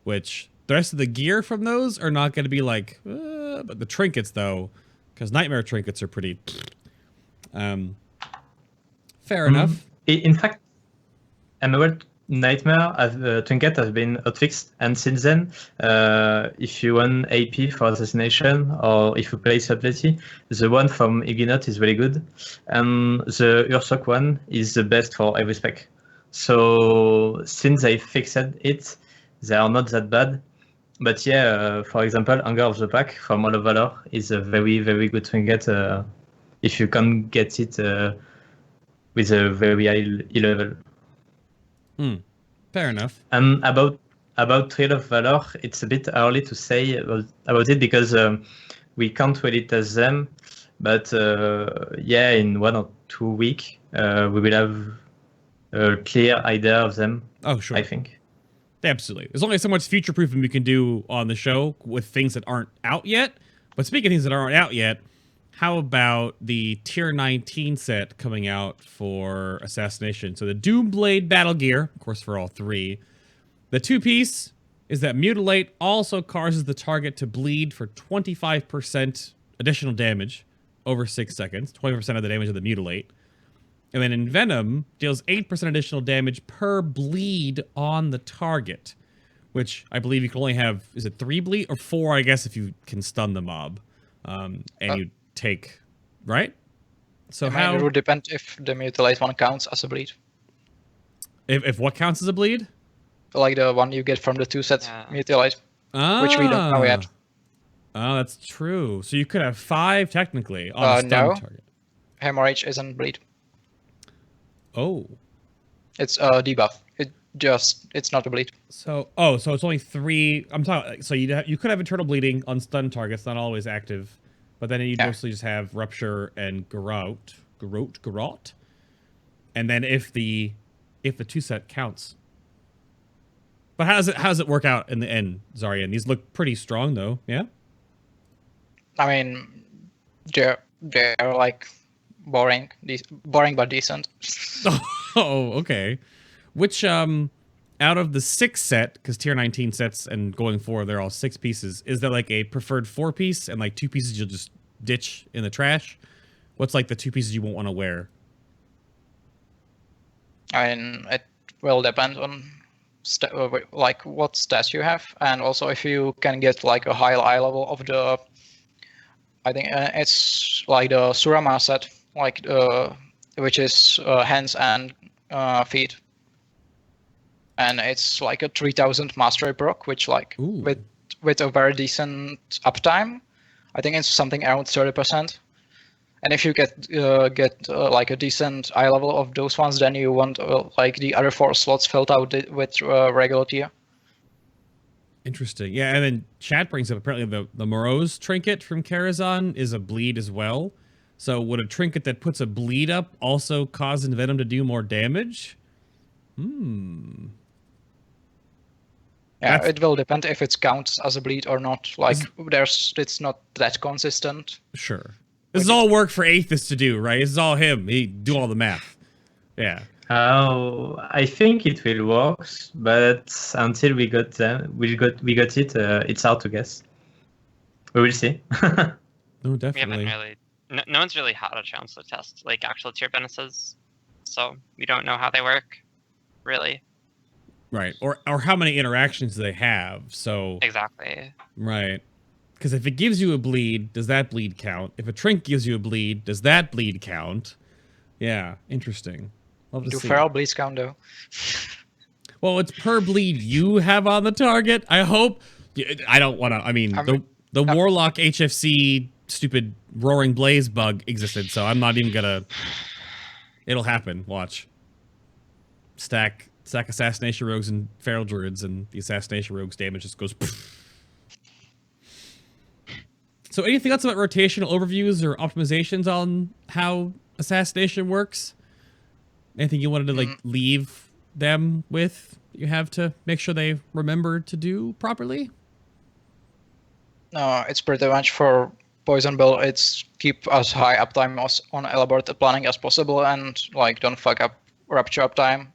which... The rest of the gear from those are not going to be like, but the trinkets though, because Nightmare trinkets are pretty. Fair enough. In fact, Emerald Nightmare Trinket has been hotfixed, and since then, if you run AP for Assassination or if you play Subtlety, the one from Ignot is really good, and the Ursok one is the best for every spec. So since I fixed it, they are not that bad. But yeah, for example, Anger of the Pack from All of Valor is a very, very good trinket if you can get it with a very high level. Fair enough. And about Trail of Valor, it's a bit early to say about it because we can't really test them. But yeah, in 1 or 2 weeks, we will have a clear idea of them. Oh, sure. I think. Absolutely. There's only so much future proofing we can do on the show with things that aren't out yet. But speaking of things that aren't out yet, how about the Tier 19 set coming out for Assassination? So the Doomblade Battle Gear, of course, for all 3. The 2-piece is that Mutilate also causes the target to bleed for 25% additional damage over 6 seconds, 20% of the damage of the Mutilate. And then Envenom deals 8% additional damage per bleed on the target, which I believe you can only have, is it 3 bleed? Or 4, I guess, if you can stun the mob. And you take, right? So how... It would depend if the Mutilate one counts as a bleed. If what counts as a bleed? Like the one you get from the 2-set Mutilate, which we don't know yet. Oh, that's true. So you could have 5 technically on a stun target. Hemorrhage isn't bleed. Oh. It's a debuff. It's not a bleed. So so it's only 3. I'm talking. So you could have internal bleeding on stun targets, not always active, but then you'd mostly just have rupture and garrote, and then if the 2-set counts. But how does it work out in the end, Xaryen? These look pretty strong though, yeah. I mean, they're like boring but decent. Oh, okay. Which out of the 6 set, because Tier 19 sets and going forward they're all 6 pieces, is there like a preferred 4-piece and like 2 pieces you'll just ditch in the trash? What's like the 2 pieces you won't want to wear? I mean, it will depend on like what stats you have, and also if you can get like a high level of the. I think it's like the Surama set, like which is hands and feet, and it's like a 3000 mastery proc, which like with a very decent uptime. I think it's something around 30%. And if you get like a decent eye level of those ones, then you want like the other 4 slots filled out with regular tier. Interesting. Yeah, and then chat brings up apparently the Morose trinket from Karazhan is a bleed as well. So would a trinket that puts a bleed up also cause Envenom to do more damage? Yeah, it will depend if it counts as a bleed or not. Like it's not that consistent. Sure. This is all work for Aethys to do, right? This is all him. He do all the math. Yeah. I think it will work, but until we got it, it's hard to guess. We will see. No, definitely. We haven't really. No one's really had a chance to test like actual tier bonuses, so we don't know how they work, really. Right, or how many interactions they have. So exactly. Right. Because if it gives you a bleed, does that bleed count? If a trinket gives you a bleed, does that bleed count? Yeah, interesting. Love to do see. feral bleeds count though? Well, it's per bleed you have on the target. I hope. I don't want to. I mean, the Warlock HFC stupid Roaring Blaze bug existed, so I'm not even gonna. It'll happen. Watch. Stack Assassination Rogues and Feral Druids, and the Assassination Rogues damage just goes. Poof. So anything else about rotational overviews or optimizations on how Assassination works? Anything you wanted to like leave them with? You have to make sure they remember to do properly? No, it's pretty much for Poison Build. It's keep as high uptime on elaborate planning as possible, and like don't fuck up Rupture uptime.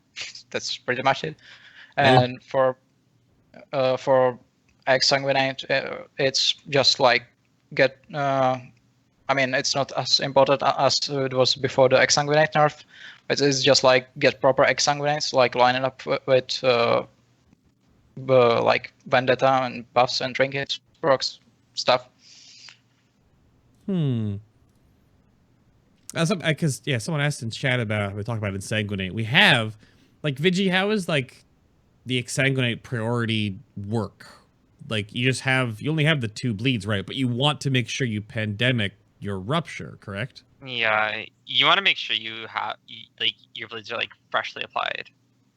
That's pretty much it. And for Exsanguinate, it's just like get. I mean, it's not as important as it was before the Exsanguinate nerf, It's just like get proper exsanguinates, like line it up with like vendetta and buffs and trinkets, procs, stuff. Because someone asked in chat about, we talked about Exsanguinate. We have, like, Vigi, how is, like, the Exsanguinate priority work? Like, you only have the 2 bleeds, right? But you want to make sure you pandemic your Rupture, correct? Yeah, you want to make sure you have, like, your bleeds are, like, freshly applied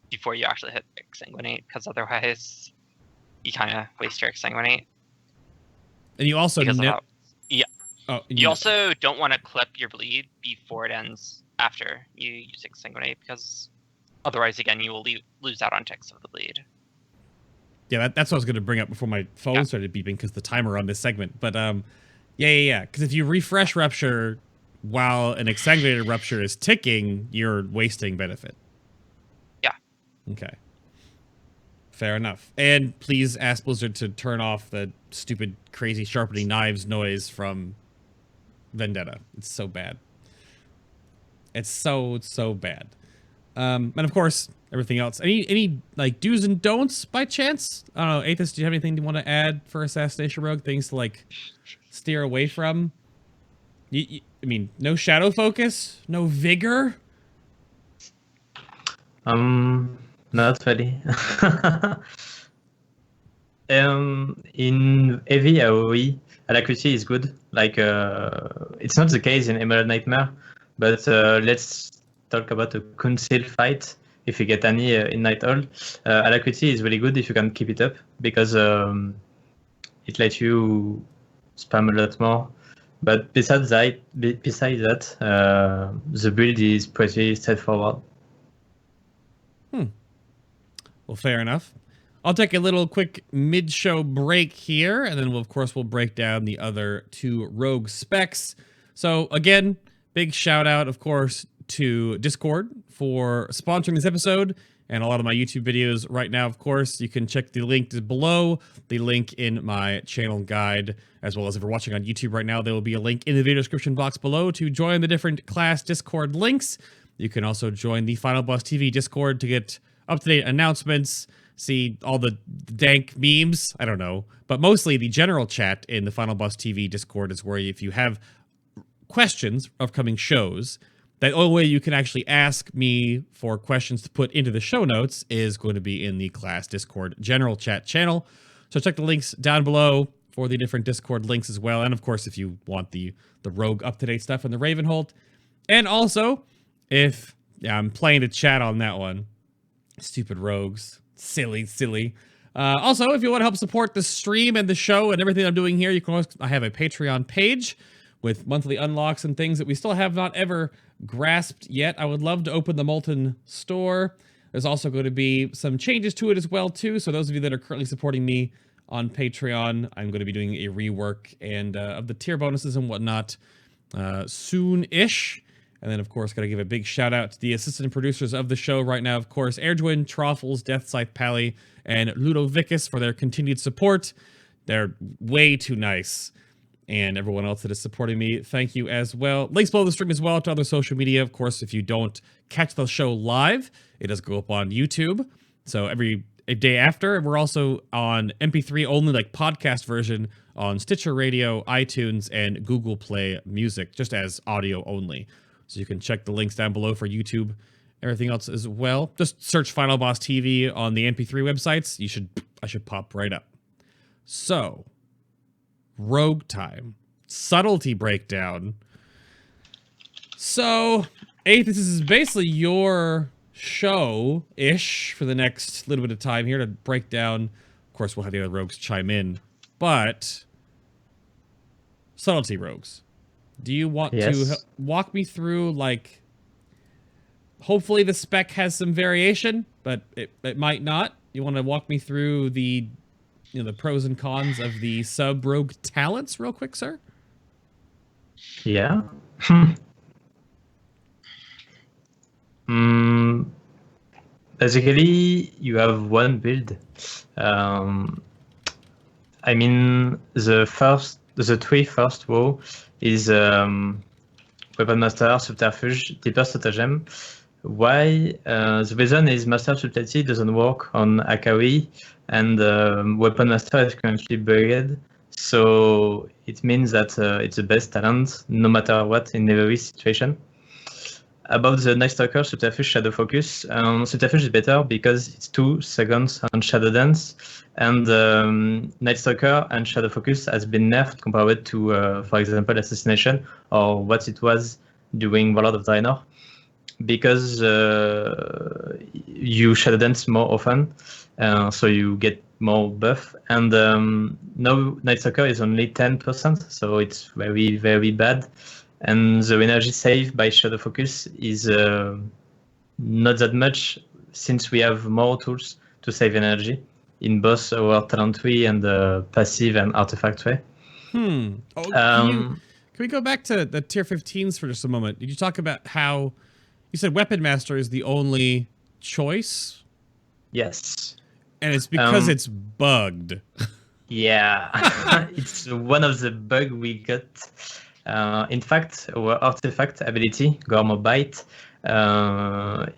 before you actually hit Exsanguinate, because otherwise you kind of waste your Exsanguinate. And you also You also don't want to clip your bleed before it ends after you use Exsanguinate, because otherwise, again, you will lose out on ticks of the bleed. Yeah, that's what I was going to bring up before my phone started beeping, because the timer on this segment. But yeah. Because if you refresh Rupture while an Exsanguinated Rupture is ticking, you're wasting benefit. Yeah. Okay. Fair enough. And please ask Blizzard to turn off the stupid, crazy sharpening knives noise from Vendetta. It's so bad. It's so bad. And of course, everything else. Any like do's and don'ts by chance? I don't know, Aethys, do you have anything you want to add for Assassination Rogue? Things to like steer away from? I mean, no shadow focus, no vigor. Not really. In heavy AoE, alacrity is good. Like, it's not the case in Emerald Nightmare, but let's talk about a conceal fight. If you get any in Night Hall, alacrity is really good if you can keep it up, because it lets you spam a lot more. But besides that, the build is pretty straightforward. Well, fair enough. I'll take a little quick mid-show break here, and then we'll break down the other 2 rogue specs. So again, big shout out, of course, to Discord for sponsoring this episode and a lot of my YouTube videos right now. Of course, you can check the link below, the link in my channel guide, as well as if you're watching on YouTube right now, there will be a link in the video description box below to join the different class Discord links. You can also join the FinalBossTV Discord to get up-to-date announcements, see all the dank memes, I don't know, but mostly the general chat in the FinalBossTV Discord is where if you have questions of upcoming shows, the only way you can actually ask me for questions to put into the show notes is going to be in the class Discord general chat channel. So check the links down below for the different Discord links as well. And of course, if you want the rogue up-to-date stuff in the Ravenhold. And also, if I'm playing the chat on that one. Stupid rogues. Silly. Also, if you want to help support the stream and the show and everything I'm doing here, I have a Patreon page with monthly unlocks and things that we still have not ever grasped yet. I would love to open the Molten Store. There's also going to be some changes to it as well, too. So those of you that are currently supporting me on Patreon, I'm going to be doing a rework and of the tier bonuses and whatnot soon-ish. And then, of course, got to give a big shout-out to the assistant producers of the show right now. Of course, Erdwin, Troffles, Deathscythe Pally, and Ludovicus for their continued support. They're way too nice. And everyone else that is supporting me, thank you as well. Links below the stream as well to other social media. Of course, if you don't catch the show live, it does go up on YouTube. So a day after, we're also on MP3 only, like podcast version, on Stitcher Radio, iTunes, and Google Play Music, just as audio only. So you can check the links down below for YouTube, everything else as well. Just search FinalBossTV on the MP3 websites. I should pop right up. So, Rogue time. Subtlety breakdown. So, Aethys, this is basically your show-ish for the next little bit of time here to break down. Of course, we'll have the other rogues chime in. But, Subtlety rogues. Do you want to walk me through, like, hopefully the spec has some variation, but it might not. You want to walk me through the pros and cons of the sub-rogue talents real quick, sir? Yeah. Basically, you have one build. I mean, the 3 first row is Weapon Master, Subterfuge, Deeper Stratagem, Why? The reason is Master Subtlety doesn't work on Akawi, and Weapon Master is currently bugged. So it means that it's the best talent, no matter what, in every situation. About the Night Stalker, Subterfuge, Shadow Focus. Subterfuge is better because it's 2 seconds on Shadow Dance, and Night Stalker and Shadow Focus has been nerfed compared to, for example, Assassination or what it was during Warlord of Draenor, because you Shadow Dance more often, so you get more buff. And now Night Stalker is only 10%, so it's very, very bad. And the energy saved by Shadow Focus is not that much, since we have more tools to save energy in both our talent tree and the passive and artifact tree. Oh, can we go back to the tier 15s for just a moment? Did you talk about how you said Weapon Master is the only choice? Yes. And it's because it's bugged. Yeah, it's one of the bugs we got. In fact, our artifact ability, Gormo Bite,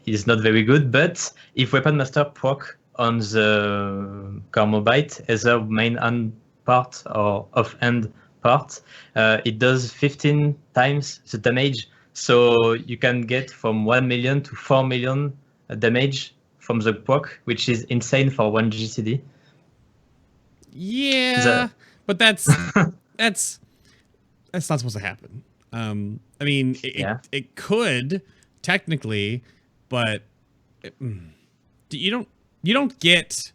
is not very good, but if Weapon Master proc on the Gormo Bite, either main hand part or off-hand part, it does 15 times the damage. So you can get from 1 million to 4 million damage from the proc, which is insane for 1 GCD. Yeah, but that's not supposed to happen. I mean, it could technically, but you don't get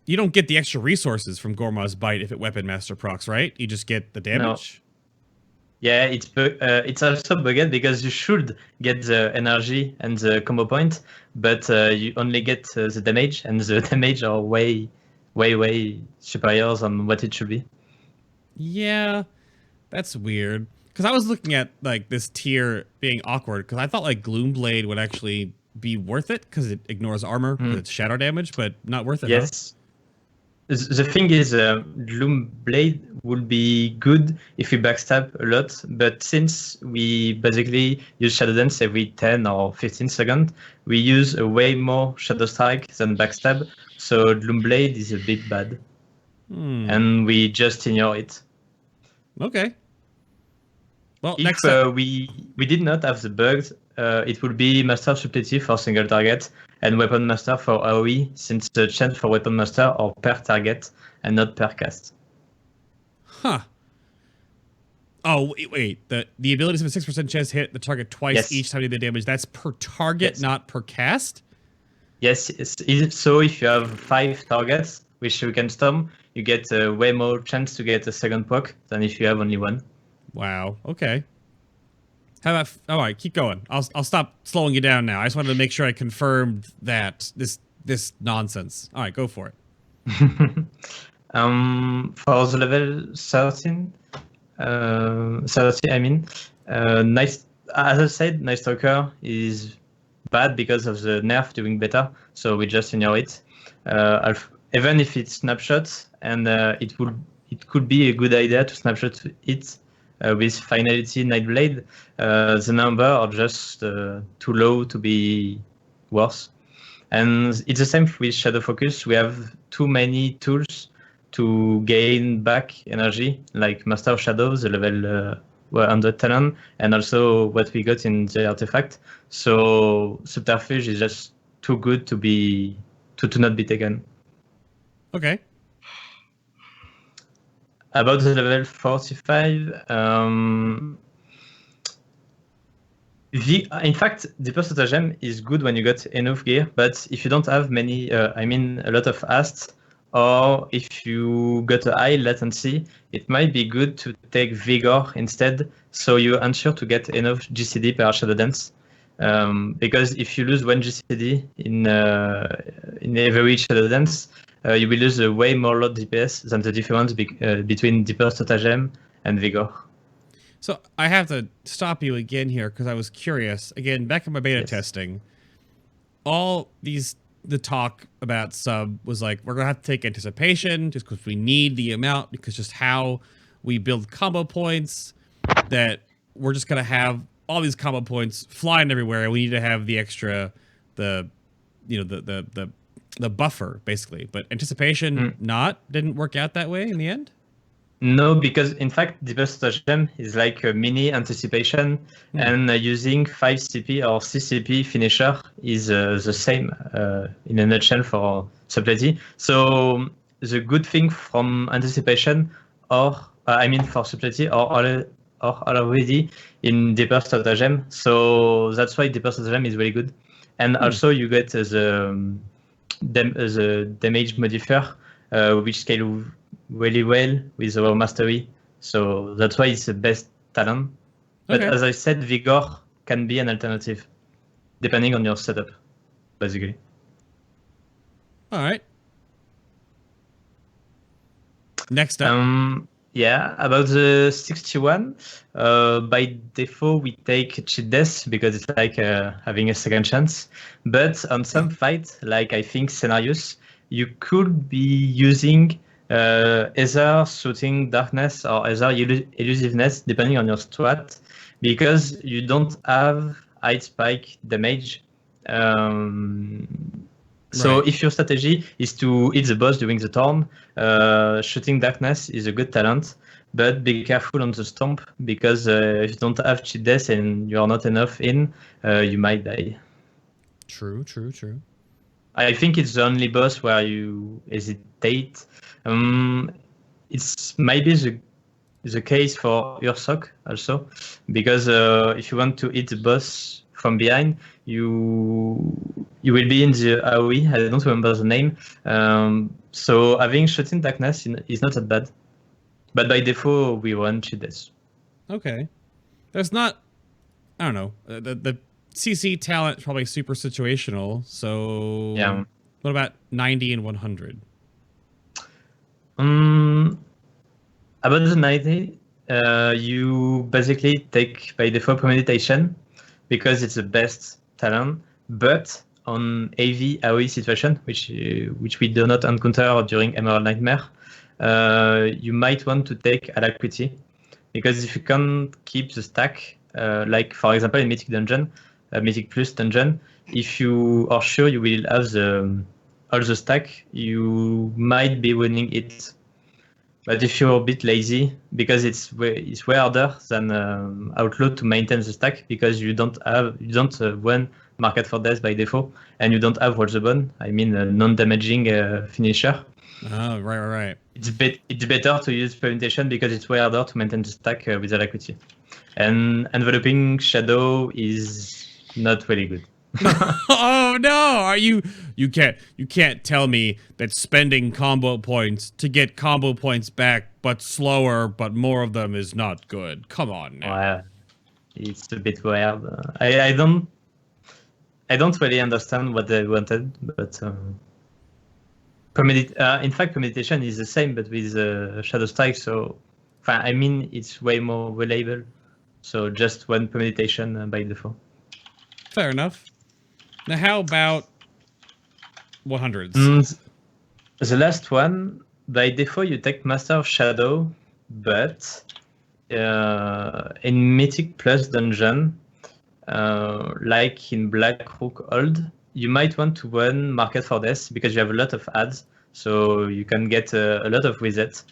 the extra resources from Gorma's Bite if it Weapon Master procs, right? You just get the damage. No. Yeah, it's also bugged because you should get the energy and the combo point, but you only get the damage, and the damage are way superior than what it should be. Yeah, that's weird. Because I was looking at like this tier being awkward, because I thought like Gloomblade would actually be worth it because it ignores armor, because it's shadow damage, but not worth it. Yes. Huh? The thing is, Gloomblade would be good if we backstab a lot, but since we basically use Shadow Dance every 10 or 15 seconds, we use way more Shadow Strike than backstab, so Gloomblade is a bit bad. And we just ignore it. Okay. Well, if next we did not have the bugs, it would be Master Subtlety for single target and Weapon Master for AoE, since the chance for Weapon Master are per target and not per cast. Huh. Oh, wait. The abilities have a 6% chance to hit the target twice each time you do the damage. That's per target, not per cast? Yes. So if you have 5 targets, which you can storm, you get way more chance to get a second proc than if you have only 1. Wow. Okay. How about? All right, keep going. I'll stop slowing you down now. I just wanted to make sure I confirmed that this nonsense. All right, go for it. For the level 13, 30, I mean, as I said, Night Stalker is bad because of the nerf doing beta, so we just ignore it. Even if it's snapshots, and it could be a good idea to snapshot it. With Finality Nightblade, the number are just too low to be worse. And it's the same with Shadow Focus. We have too many tools to gain back energy, like Master of Shadows, the level 100 talent, and also what we got in the artifact. So Subterfuge is just too good to not be taken. Okay. About the level 45, in fact, Deeper Stratagem is good when you got enough gear, but if you don't have many, a lot of Asst, or if you got a high latency, it might be good to take Vigor instead, so you ensure to get enough GCD per Shadow Dance. Because if you lose 1 GCD in every Shadow Dance, you will lose way more lot DPS than the difference between Deeper Stratagem and Vigor. So I have to stop you again here because I was curious. Again, back in my beta testing, all the talk about sub was like, we're going to have to take anticipation just because we need the amount, because just how we build combo points, that we're just going to have all these combo points flying everywhere. We need to have the extra, the buffer basically. But anticipation didn't work out that way in the end. No, because in fact, Deeper Stratagem is like a mini anticipation, and using 5 CP or 6 CP finisher is the same in a nutshell for Subtlety. So the good thing from anticipation, or for Subtlety, or already in Deeper Stratagem. So that's why Deeper Stratagem is really good. And also you get the damage modifier, which scale really well with our mastery. So that's why it's the best talent. But as I said, Vigor can be an alternative, depending on your setup, basically. All right. Next up. About the 61, by default we take cheat death because it's like having a second chance. But on some fights, like I think scenarios, you could be using either Shooting Darkness or either Elusiveness, depending on your strat, because you don't have high spike damage. So if your strategy is to hit the boss during the turn, Shooting Darkness is a good talent, but be careful on the stomp, because if you don't have cheat death and you are not enough in, you might die. True. I think it's the only boss where you hesitate. It's maybe the case for Ursoc also, because if you want to hit the boss from behind, you will be in the AoE. I don't remember the name. So having Shooting Darkness is not that bad. But by default, we run cheat death. Okay. There's not, I don't know, the CC talent is probably super situational. So what about 90 and 100? About the 90, you basically take by default Premeditation, because it's the best talent, but on AV AoE situation, which we do not encounter during Emerald Nightmare, you might want to take Alacrity, because if you can't keep the stack, like for example in Mythic Dungeon, Mythic Plus Dungeon, if you are sure you will have all the stack, you might be winning it. But if you're a bit lazy, because it's way harder than Outlaw to maintain the stack, because you don't win Market for Death by default, and you don't have Watch the Bone. I mean, a non-damaging finisher. Oh, right. It's better to use Preventation because it's way harder to maintain the stack with Alacrity. And Enveloping Shadow is not really good. Oh no! You can't tell me that spending combo points to get combo points back, but slower, but more of them, is not good. Come on now. Well, it's a bit weird. I don't really understand what they wanted, but in fact, Premeditation is the same, but with Shadow Strike. So, I mean, it's way more reliable. So just one Premeditation by default. Fair enough. Now, how about 100s? The last one, by default, you take Master of Shadow, but in Mythic Plus Dungeon, like in Black Rook Old, you might want to run Market for Death because you have a lot of ads, so you can get a lot of resets.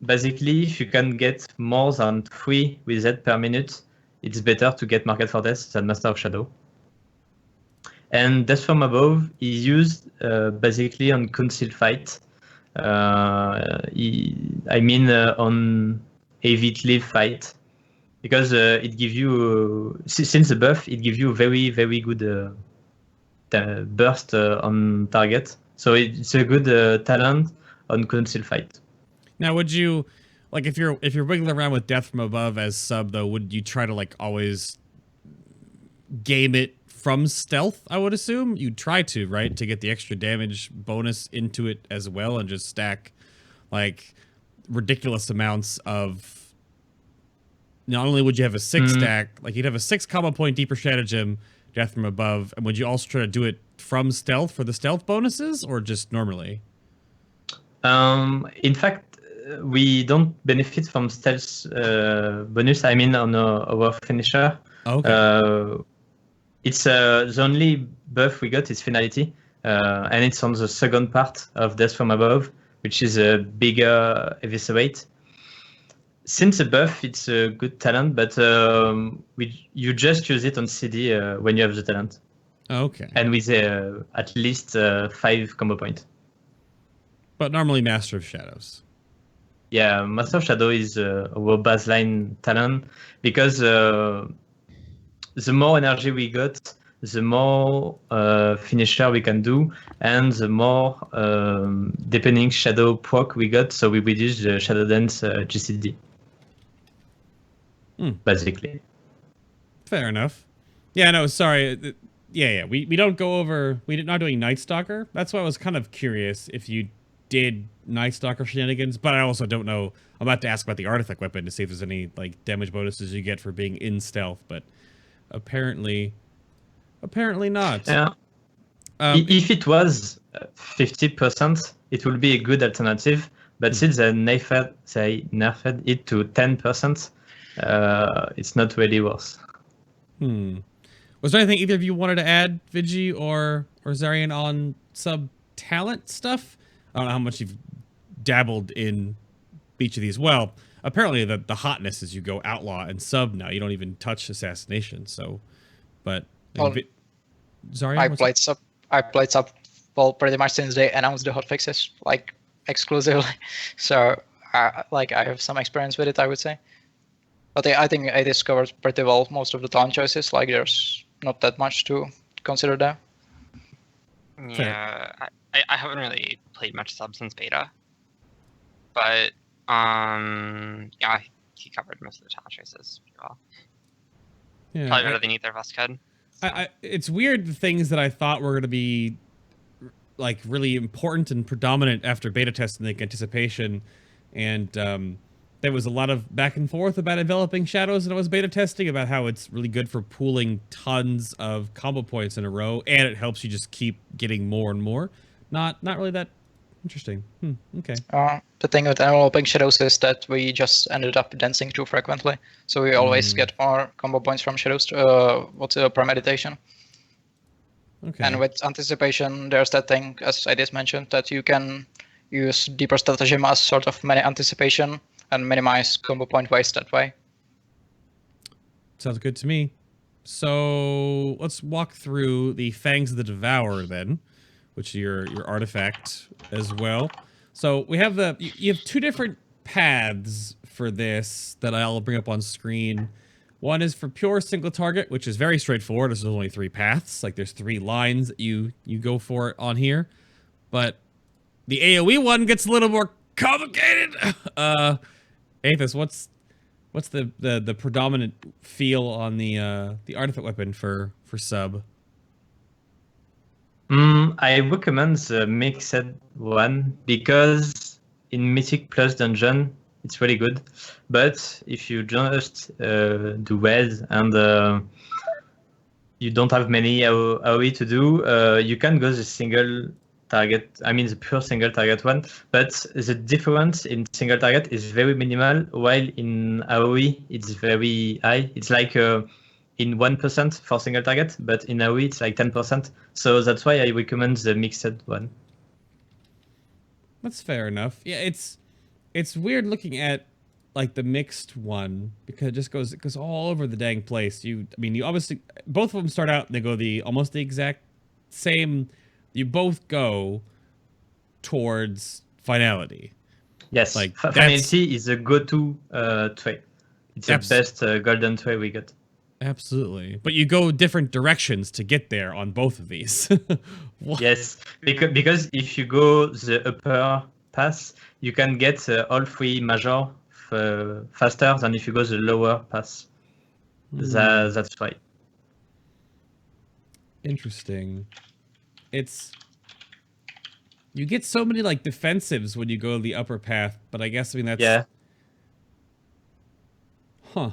Basically, if you can get more than 3 resets per minute, it's better to get Market for Death than Master of Shadow. And Death from Above is used basically on Council Fight. On AV Live Fight, because it gives you, since the buff, it gives you very, very good burst on target. So it's a good talent on Council Fight. Now, would you, like, if you're wiggling around with Death from Above as sub, though, would you try to, like, always game it from stealth? I would assume you'd try to, right, to get the extra damage bonus into it as well, and just stack like ridiculous amounts of. Not only would you have a 6 stack, like you'd have a 6 combo point Deeper Stratagem, Death from Above, and would you also try to do it from stealth for the stealth bonuses, or just normally? In fact, we don't benefit from stealth bonus. I mean, on our finisher. Okay. It's the only buff we got is Finality, and it's on the second part of Death from Above, which is a bigger eviscerate. Since a buff, it's a good talent, but you just use it on CD when you have the talent. Okay. And with at least 5 combo points. But normally Master of Shadows. Yeah, Master of Shadow is a baseline talent because the more energy we got, the more finisher we can do, and the more depending shadow proc we got, so we reduce the Shadow Dance GCD. Basically. Fair enough. Yeah, no, sorry. Yeah. We don't go over. We're not doing Night Stalker. That's why I was kind of curious if you did Night Stalker shenanigans, but I also don't know. I'm about to ask about the artifact weapon to see if there's any like damage bonuses you get for being in stealth, but apparently not. Yeah. If it was 50%, it would be a good alternative. But since they nerfed it to 10%, it's not really worse. Was there anything either of you wanted to add, Vigi or Xaryen, on sub talent stuff? I don't know how much you've dabbled in each of these. Well, apparently the hotness is you go Outlaw and sub now. You don't even touch Assassination. So, but Xaryen, I played sub well pretty much since they announced the hotfixes, like exclusively. So I have some experience with it, I would say. But I think Aethys covers pretty well most of the talent choices. Like there's not that much to consider there. Yeah, I haven't really played much sub since beta, but yeah, he covered most of the talent choices pretty well. Yeah, Probably better than either of us could. It's weird, the things that I thought were going to be like really important and predominant after beta testing, like anticipation, and there was a lot of back and forth about enveloping shadows and I was beta testing about how it's really good for pooling tons of combo points in a row, and it helps you just keep getting more and more. Not really that interesting. Okay. The thing with enveloping shadows is that we just ended up dancing too frequently, so we always get more combo points from shadows. Premeditation. Okay. And with anticipation, there's that thing, as I just mentioned, that you can use deeper stratagem as sort of many anticipation and minimize combo point waste that way. Sounds good to me. So let's walk through the Fangs of the Devourer then, which is your artifact as well. So we have you have two different paths for this that I'll bring up on screen. One is for pure single target, which is very straightforward. There's only 3 paths. Like there's 3 lines that you go for it on here. But the AoE one gets a little more complicated. Aethys, what's the predominant feel on the artifact weapon for sub? I recommend the mixed one because in Mythic plus Dungeon it's really good. But if you just do res and you don't have many AoE to do, you can go the single target. I mean the pure single target one. But the difference in single target is very minimal, while in AoE it's very high. It's like in 1% for single target, but in AoE it's like 10%. So that's why I recommend the mixed one. That's fair enough. Yeah, it's weird looking at like the mixed one because it just goes all over the dang place. You obviously both of them start out, they go almost the exact same. You both go towards finality. Yes, like finality is a go-to trait. It's the best golden trait we got. Absolutely, but you go different directions to get there on both of these. Yes, because if you go the upper pass, you can get all 3 major faster than if you go the lower pass. That's right. Interesting. You get so many like defensives when you go the upper path, but I guess that's yeah. Huh.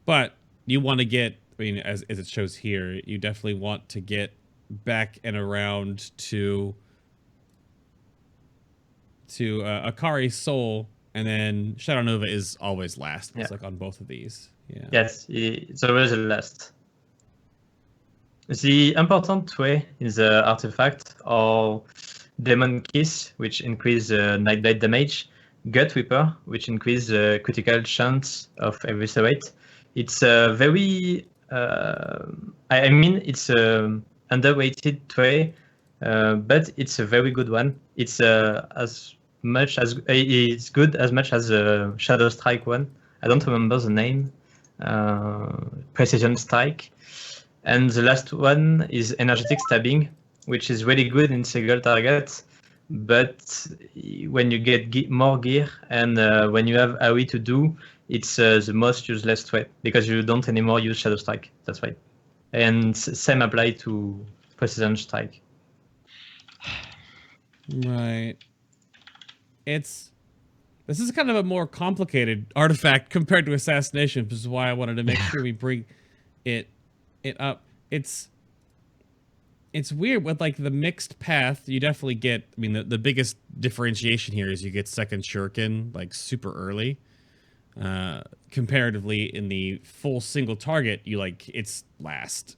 But you want to get, as it shows here, you definitely want to get back and around to Akari's Soul, and then Shadow Nova is always last. It's like on both of these. Yeah. Yes, it's always the last. The important way in the artifact are Demon Kiss, which increase Nightblade damage, Gut Whipper, which increase critical chance of eviscerate. It's a very, I mean, it's a underrated trait, but it's a very good one. It's as much as it's good as much as a Shadow Strike one. I don't remember the name. Precision Strike. And the last one is Energetic Stabbing, which is really good in single target. But when you get more gear and when you have AoE to do, it's the most useless threat because you don't anymore use Shadow Strike. That's right. And same apply to Precision Strike. Right. This is kind of a more complicated artifact compared to Assassination, which is why I wanted to make sure we bring it up. It's weird with like the mixed path. You definitely get. I mean, the biggest differentiation here is you get second shuriken like super early. Comparatively, in the full single target, it's last.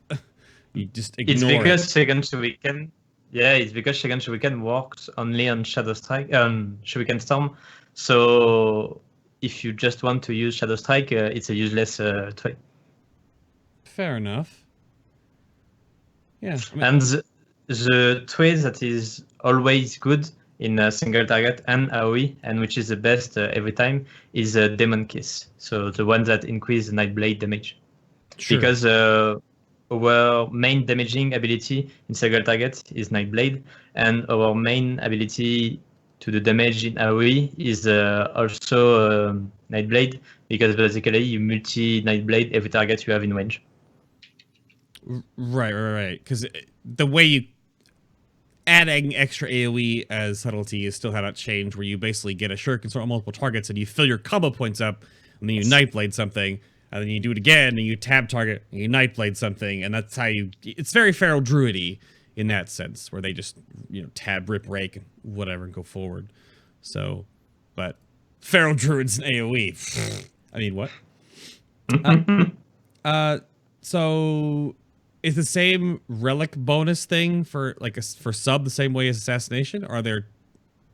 You just ignore it's because second shuriken. Yeah, it's because second shuriken works only on Shadow Strike, Shuriken Storm. So if you just want to use Shadow Strike, it's a useless trait. Fair enough. Yeah. I mean, and the trait that is always good in a single target and AoE, and which is the best every time, is Demon Kiss. So the one that increases Nightblade damage. sure. Because our main damaging ability in single target is Nightblade, and our main ability to do damage in AoE is also Nightblade, because basically you multi Nightblade every target you have in range. Right. Because the way you adding extra AoE as subtlety is still how that changed, where you basically get a shuriken sword on multiple targets and you fill your combo points up, and then you Nightblade something, and then you do it again, and you tab target, and you Nightblade something, and that's how you. It's very Feral Druid-y in that sense, where they just tab, rip, rake, and whatever, and go forward. So, but Feral Druids and AoE. I mean, what? So is the same relic bonus thing for for sub the same way as Assassination? Are there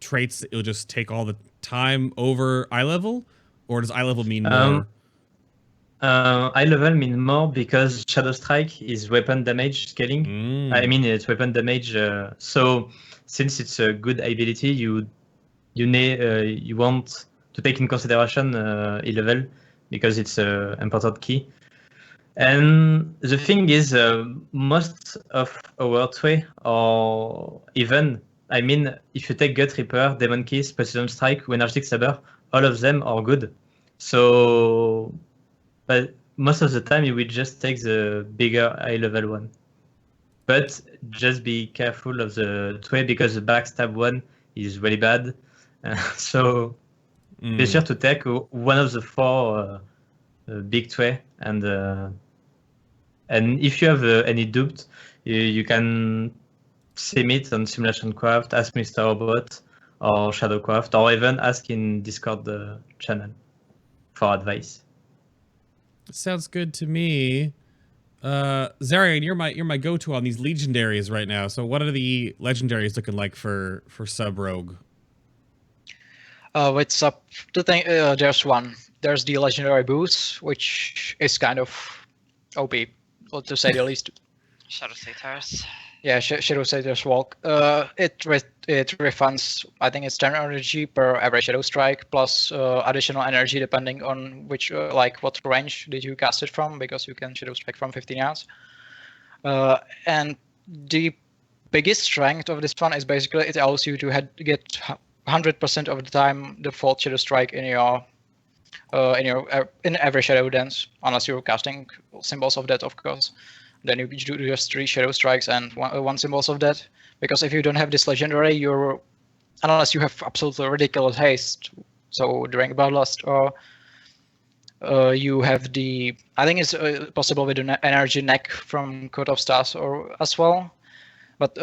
traits that you'll just take all the time over eye level, or does eye level mean more? Eye level means more because Shadow Strike is weapon damage scaling. I mean, it's weapon damage. So since it's a good ability, you want to take in consideration eye level because it's an important key. And the thing is, most of our trait are even. I mean, if you take Gut Reaper, Demon Kiss, Precision Strike, Energetic Saber, all of them are good. So, but most of the time you will just take the bigger high level one. But just be careful of the trait because the backstab one is really bad. So be sure to take one of the four big trait and if you have any doubt, you can sim it on Simulation Craft, ask Mr. Robot or Shadowcraft, or even ask in Discord channel for advice. Sounds good to me. Xaryen, you're my go-to on these legendaries right now. So what are the legendaries looking like for sub rogue? With sub, there's one. There's the legendary boost, which is kind of OP, to say the least. Shadow Satyrs. Yeah, Shadow Satyrs Walk. It refunds, I think it's 10 energy per every Shadow Strike, plus additional energy depending on which, what range did you cast it from, because you can Shadow Strike from 15 yards. And the biggest strength of this one is basically it allows you to get 100% of the time default Shadow Strike in every Shadow Dance, unless you're casting symbols of that, of course. Then you do just 3 Shadow Strikes and one symbols of that. Because if you don't have this legendary, unless you have absolutely ridiculous haste, so during Bloodlust, or you have I think it's possible with an energy neck from Coat of Stars as well. But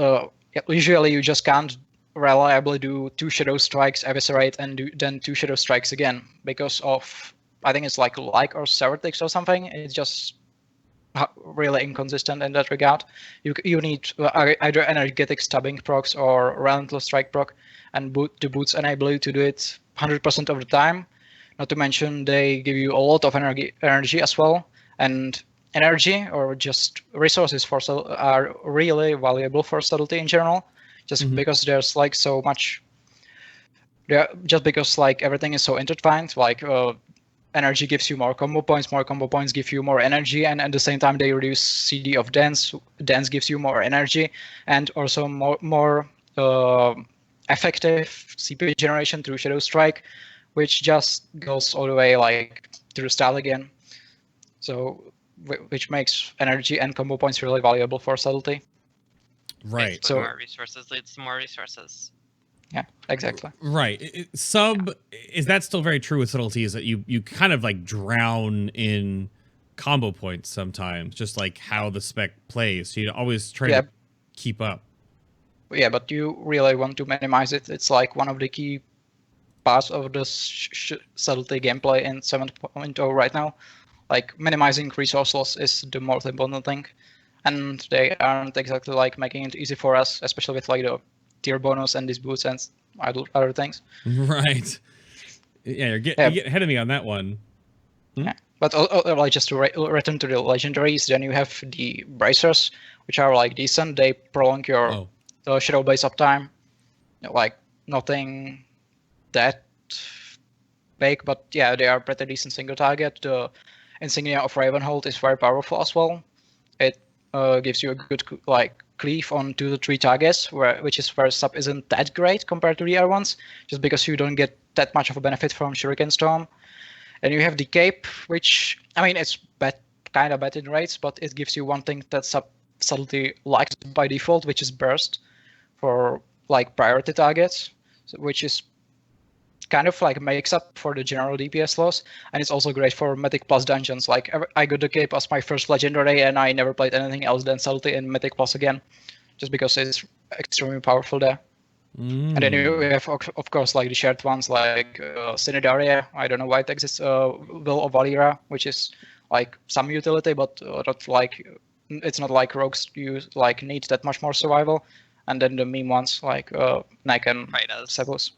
usually you just can't reliably do 2 Shadow Strikes, Eviscerate, and then 2 Shadow Strikes again, because of I think it's like or Certix or something. It's just really inconsistent in that regard. You need either energetic stabbing procs or relentless strike proc, and the boots enable you to do it 100% of the time. Not to mention they give you a lot of energy as well, and energy or just resources are really valuable for subtlety in general, just because there's like so much. Just because like everything is so intertwined, like energy gives you more combo points give you more energy, and at the same time they reduce CD of dance gives you more energy, and also more effective CP generation through Shadow Strike, which just goes all the way like through style again. So which makes energy and combo points really valuable for subtlety. Right. So more resources leads to more resources. Yeah, exactly. Right. Is that still very true with subtlety? Is that you kind of like drown in combo points sometimes, just like how the spec plays. So you always try to keep up. Yeah, but you really want to minimize it. It's like one of the key parts of the subtlety gameplay in 7.0 right now. Like minimizing resource loss is the most important thing, and they aren't exactly like making it easy for us, especially with like the tier bonus and these boots and other things. Right. Yeah, you're getting ahead of me on that one. Yeah, but like just to return to the legendaries, then you have the bracers, which are like decent. They prolong your shadow base uptime. Like nothing that big, but yeah, they are pretty decent single target. The insignia of Ravenhold is very powerful as well. It gives you a good like cleave on 2 to 3 targets, which is where sub isn't that great compared to the other ones, just because you don't get that much of a benefit from Shuriken Storm. And you have the cape, which I mean it's kind of bad in rates, but it gives you one thing that subtlety likes by default, which is burst for like priority targets, which is kind of like makes up for the general DPS loss, and it's also great for Mythic Plus dungeons. Like I got the cape as my first legendary, and I never played anything else than Subtlety and Mythic Plus again, just because it's extremely powerful there. And then you have, of course, like the shared ones like Synidaria. I don't know why it exists. Will of Valira, which is like some utility, but not like it's not like rogues you like need that much more survival. And then the meme ones like Neck and Sebus.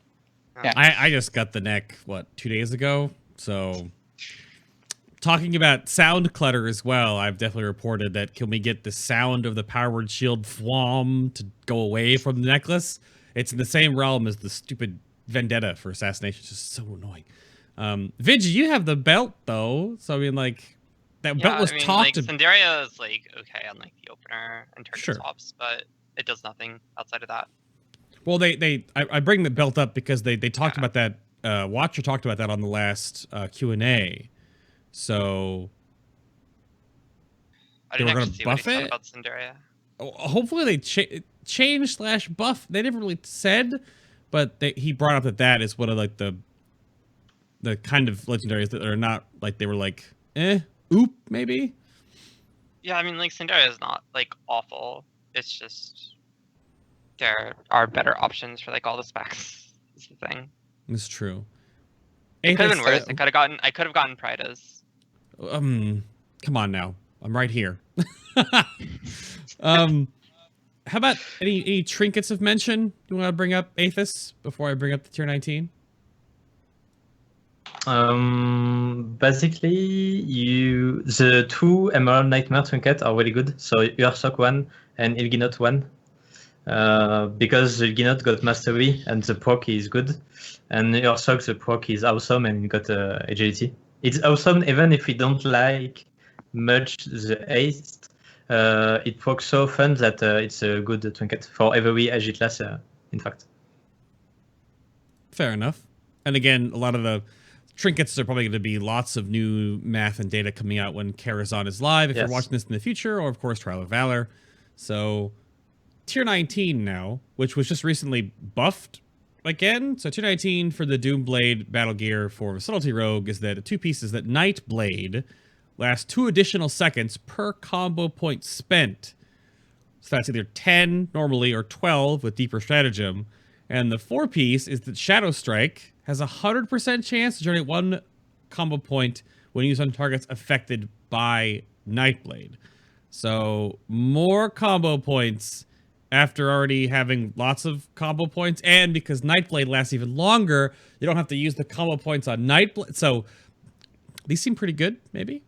Yeah. I just got the neck, 2 days ago? So, talking about sound clutter as well, I've definitely reported that can we get the sound of the powered shield Fwam to go away from the necklace? It's in the same realm as the stupid Vendetta for Assassination. It's just so annoying. Vigi, you have the belt, though. So, I mean, like, that belt was talked about. Cinderia is, like, okay on, like, the opener and target swaps, but it does nothing outside of that. Well, I bring the belt up because they talked about that. Watcher talked about that on the last Q&A. So I didn't actually see what he said about Cinderia. Hopefully they change/buff. They never really said, but he brought up that is one of like the kind of legendaries that are not like they were like maybe. Yeah, I mean like Cinderia is not like awful. It's just there are better options for like all the specs. Is the thing. It's true. It could have been worse. I could have gotten Pridas. Come on now. I'm right here. How about any trinkets of mention? Do you want to bring up Aethys before I bring up the tier 19? Basically, the 2 Emerald Nightmare trinkets are really good. So Ursoc 1 and Ilginot 1. Because the Ilginot got Mastery and the proc is good, and Ursoc the proc is awesome and you got agility. It's awesome even if we don't like much the haste. It procs so often that it's a good trinket for every agile class, in fact. Fair enough. And again, a lot of the trinkets are probably going to be lots of new math and data coming out when Karazhan is live, if you're watching this in the future, or of course Trial of Valor. So tier 19 now, which was just recently buffed again. So tier 19 for the Doomblade battle gear for Subtlety Rogue is that 2 pieces that Nightblade lasts 2 additional seconds per combo point spent. So that's either 10 normally or 12 with Deeper Stratagem. And the 4 piece is that Shadow Strike has a 100% chance to generate 1 combo point when used on targets affected by Nightblade. So more combo points after already having lots of combo points, and because Nightblade lasts even longer, you don't have to use the combo points on Nightblade. So these seem pretty good, maybe?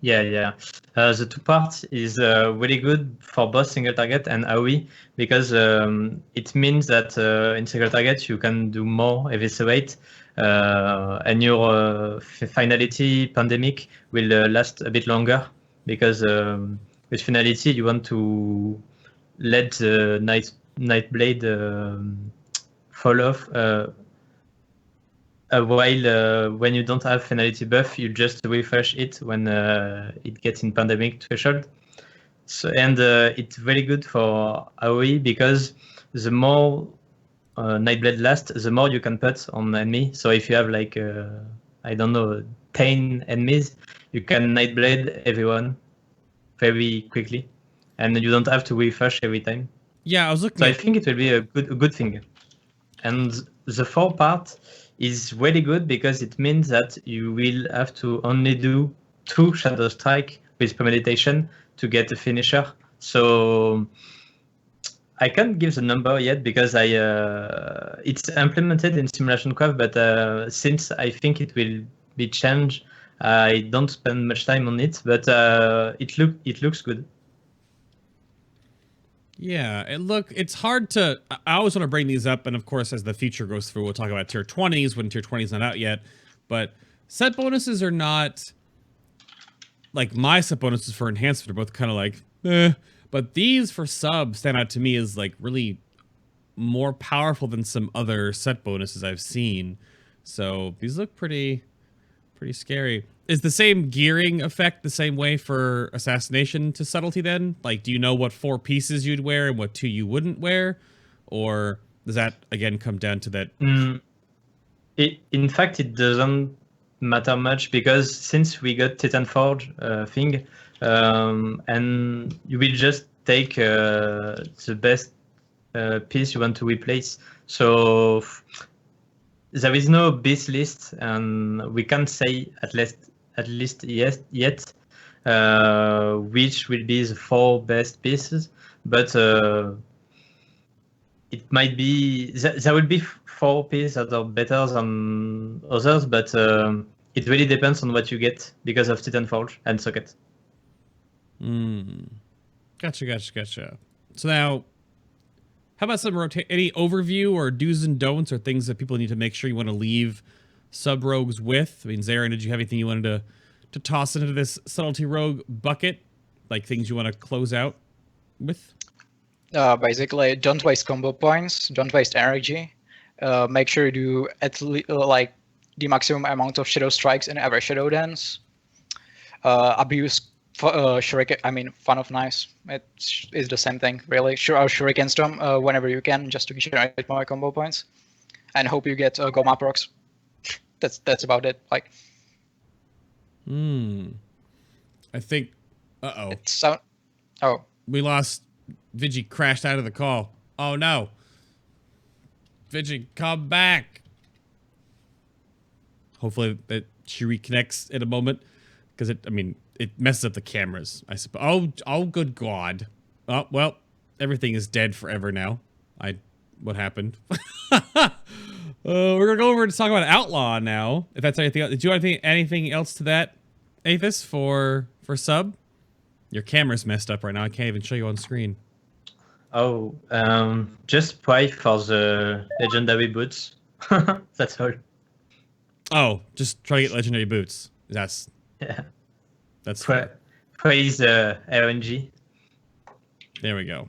Yeah. The two parts is really good for both single target and AoE because it means that in single target you can do more eviscerate and your finality pandemic will last a bit longer because with finality you want to let the Nightblade fall off. While when you don't have finality buff, you just refresh it when it gets in pandemic threshold. So it's very good for AoE because the more Nightblade lasts, the more you can put on enemy. So if you have like I don't know 10 enemies, you can Nightblade everyone very quickly, and you don't have to refresh every time. Yeah, I was looking. So I think it will be a good thing. And the 4 part is really good because it means that you will have to only do 2 Shadow Strike with premeditation to get a finisher. So I can't give the number yet because it's implemented in Simulation Craft, but since I think it will be changed, I don't spend much time on it. But it looks good. Yeah, it's hard to, I always want to bring these up, and of course, as the feature goes through, we'll talk about tier 20s when tier 20 is not out yet, but set bonuses are not, like my set bonuses for enhancement are both kind of like, but these for sub stand out to me as like really more powerful than some other set bonuses I've seen. So these look pretty scary. Is the same gearing effect the same way for Assassination to Subtlety then? Like, do you know what 4 pieces you'd wear and what 2 you wouldn't wear? Or does that, again, come down to that? In fact, it doesn't matter much because since we got Titan Forge thing, and you will just take the best piece you want to replace. So there is no beast list, and we can't say at least yet which will be the 4 best pieces, but it might be there will be 4 pieces that are better than others, but it really depends on what you get because of Titan Forge and Socket. Gotcha. So now, how about some any overview or do's and don'ts or things that people need to make sure you want to leave sub rogues with? I mean, Xaryen, did you have anything you wanted to toss into this subtlety rogue bucket? Like things you want to close out with? Basically, don't waste combo points, don't waste energy. Make sure you do at least like the maximum amount of shadow strikes in every shadow dance. Abuse shuriken, I mean, fun of nice. It is the same thing, really. Shuriken Storm whenever you can, just to generate more combo points, and hope you get Goma procs. That's about it. Like, I think. Oh, we lost. Vigi crashed out of the call. Oh no. Vigi, come back. Hopefully that she reconnects in a moment, because it messes up the cameras, I suppose. Oh, good God. Oh, well, everything is dead forever now. What happened? We're gonna go over to talk about Outlaw now. If that's anything else. Did you want anything else to that, Aethys, for sub? Your camera's messed up right now. I can't even show you on screen. Oh, just pray for the legendary boots. That's all. Oh, just try to get legendary boots. That's praise RNG. There we go.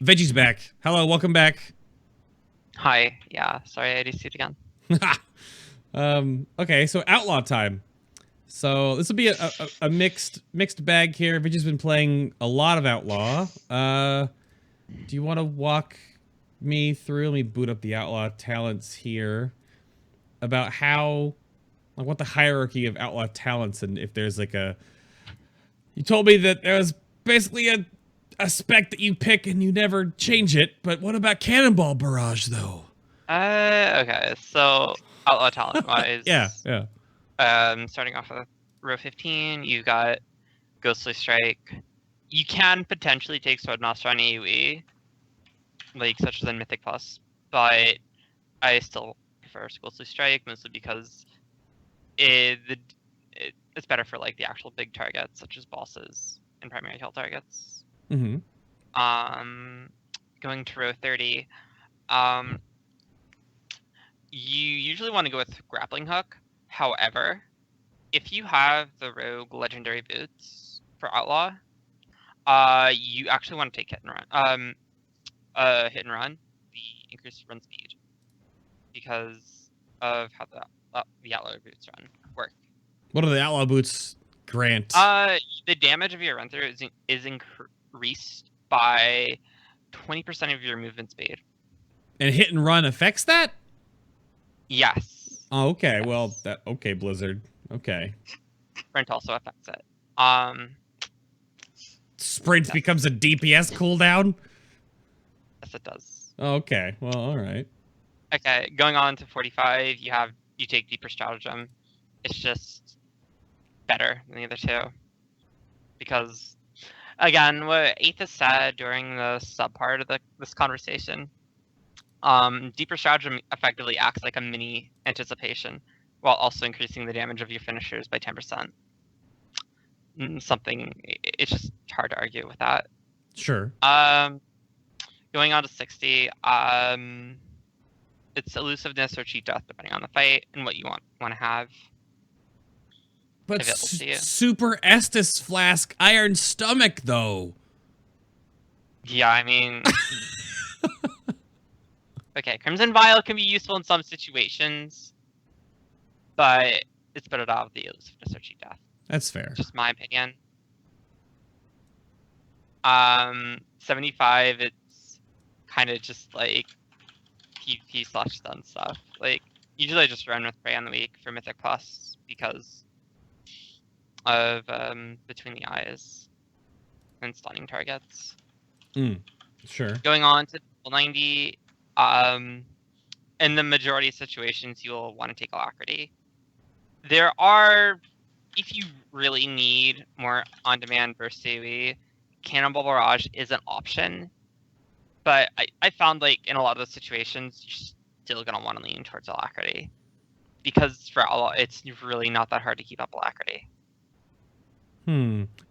Veggie's back. Hello, welcome back. Hi. Yeah, sorry I DC'd again. Okay, so Outlaw time. So this will be a mixed bag here. Veggie's been playing a lot of Outlaw. Do you want to walk me through? Let me boot up the Outlaw talents here. About how, like, what the hierarchy of Outlaw talents, and if there's like a... You told me that there was basically a spec that you pick and you never change it, but what about Cannonball Barrage, though? Okay, so Outlaw talent wise. Yeah. Starting off with row 15, you got Ghostly Strike. You can potentially take Swordmaster on AoE, like such as in Mythic Plus, but I still prefer Ghostly Strike mostly because it's better for like the actual big targets such as bosses and primary kill targets. Mm-hmm. Going to row 30, you usually want to go with Grappling Hook. However, if you have the Rogue Legendary Boots for Outlaw, you actually want to take Hit and Run. Hit and Run, the increased run speed, because of how the Outlaw Boots work. What do the Outlaw Boots grant? The damage of your run through is increased by 20% of your movement speed. And Hit and Run affects that? Yes. Oh, okay. Yes. Well, okay, Blizzard. Okay. Sprint also affects it. Sprint becomes a DPS cooldown? Yes, it does. Oh, okay. Well, all right. Okay, going on to 45, you take Deeper Stratagem. It's just better than the other two. Because, again, what Aethys said during the sub part of this conversation, Deeper Stratagem effectively acts like a mini Anticipation, while also increasing the damage of your finishers by 10%. It's just hard to argue with that. Sure. Going on to 60, it's Elusiveness or Cheat Death, depending on the fight and what you want to have. But available to you. Super Estus Flask Iron Stomach, though. Yeah, I mean... Okay, Crimson Vial can be useful in some situations, but it's better to have the Elusiveness or Cheat Death. That's fair. Just my opinion. 75, it's kind of just like PvP/stun stuff. Like, usually I just run with Prey on the Weak for Mythic Plus because of Between the Eyes and stunning targets. Sure. Going on to 90, in the majority of situations, you'll want to take Alacrity. There are, if you really need more on-demand burst AoE, Cannonball Barrage is an option, but I found like in a lot of those situations, you're still gonna want to lean towards Alacrity because for Outlaw, it's really not that hard to keep up Alacrity.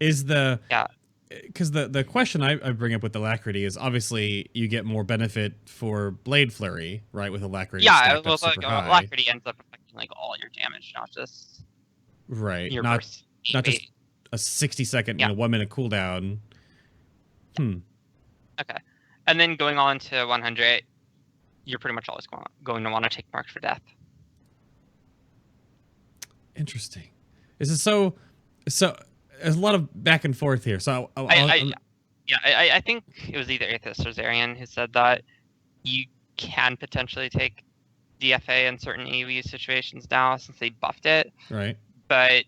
Is the yeah? Because the question I bring up with Alacrity is obviously you get more benefit for Blade Flurry, right? With Alacrity. Yeah, well, like, Alacrity ends up affecting like all your damage, not just your burst. Not just a 60-second, 1 minute cooldown. Okay, and then going on to 100, you're pretty much always going to want to take Marks for Death. Interesting. Is it so? There's a lot of back and forth here. So I think it was either Aethys or Xaryen who said that you can potentially take DFA in certain AoE situations now since they buffed it. Right. But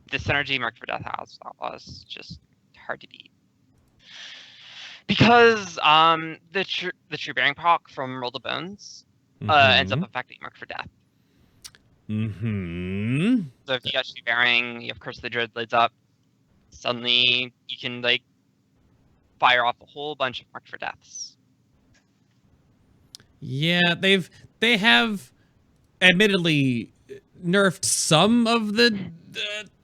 the synergy Mark for Death has was just hard to beat. Because the True Bearing proc from Roll the Bones ends up affecting Mark for Death. So if you got True Bearing, you have Curse of the Druid Blades up, suddenly you can like fire off a whole bunch of Mark for Deaths. Yeah, they have admittedly nerfed some of the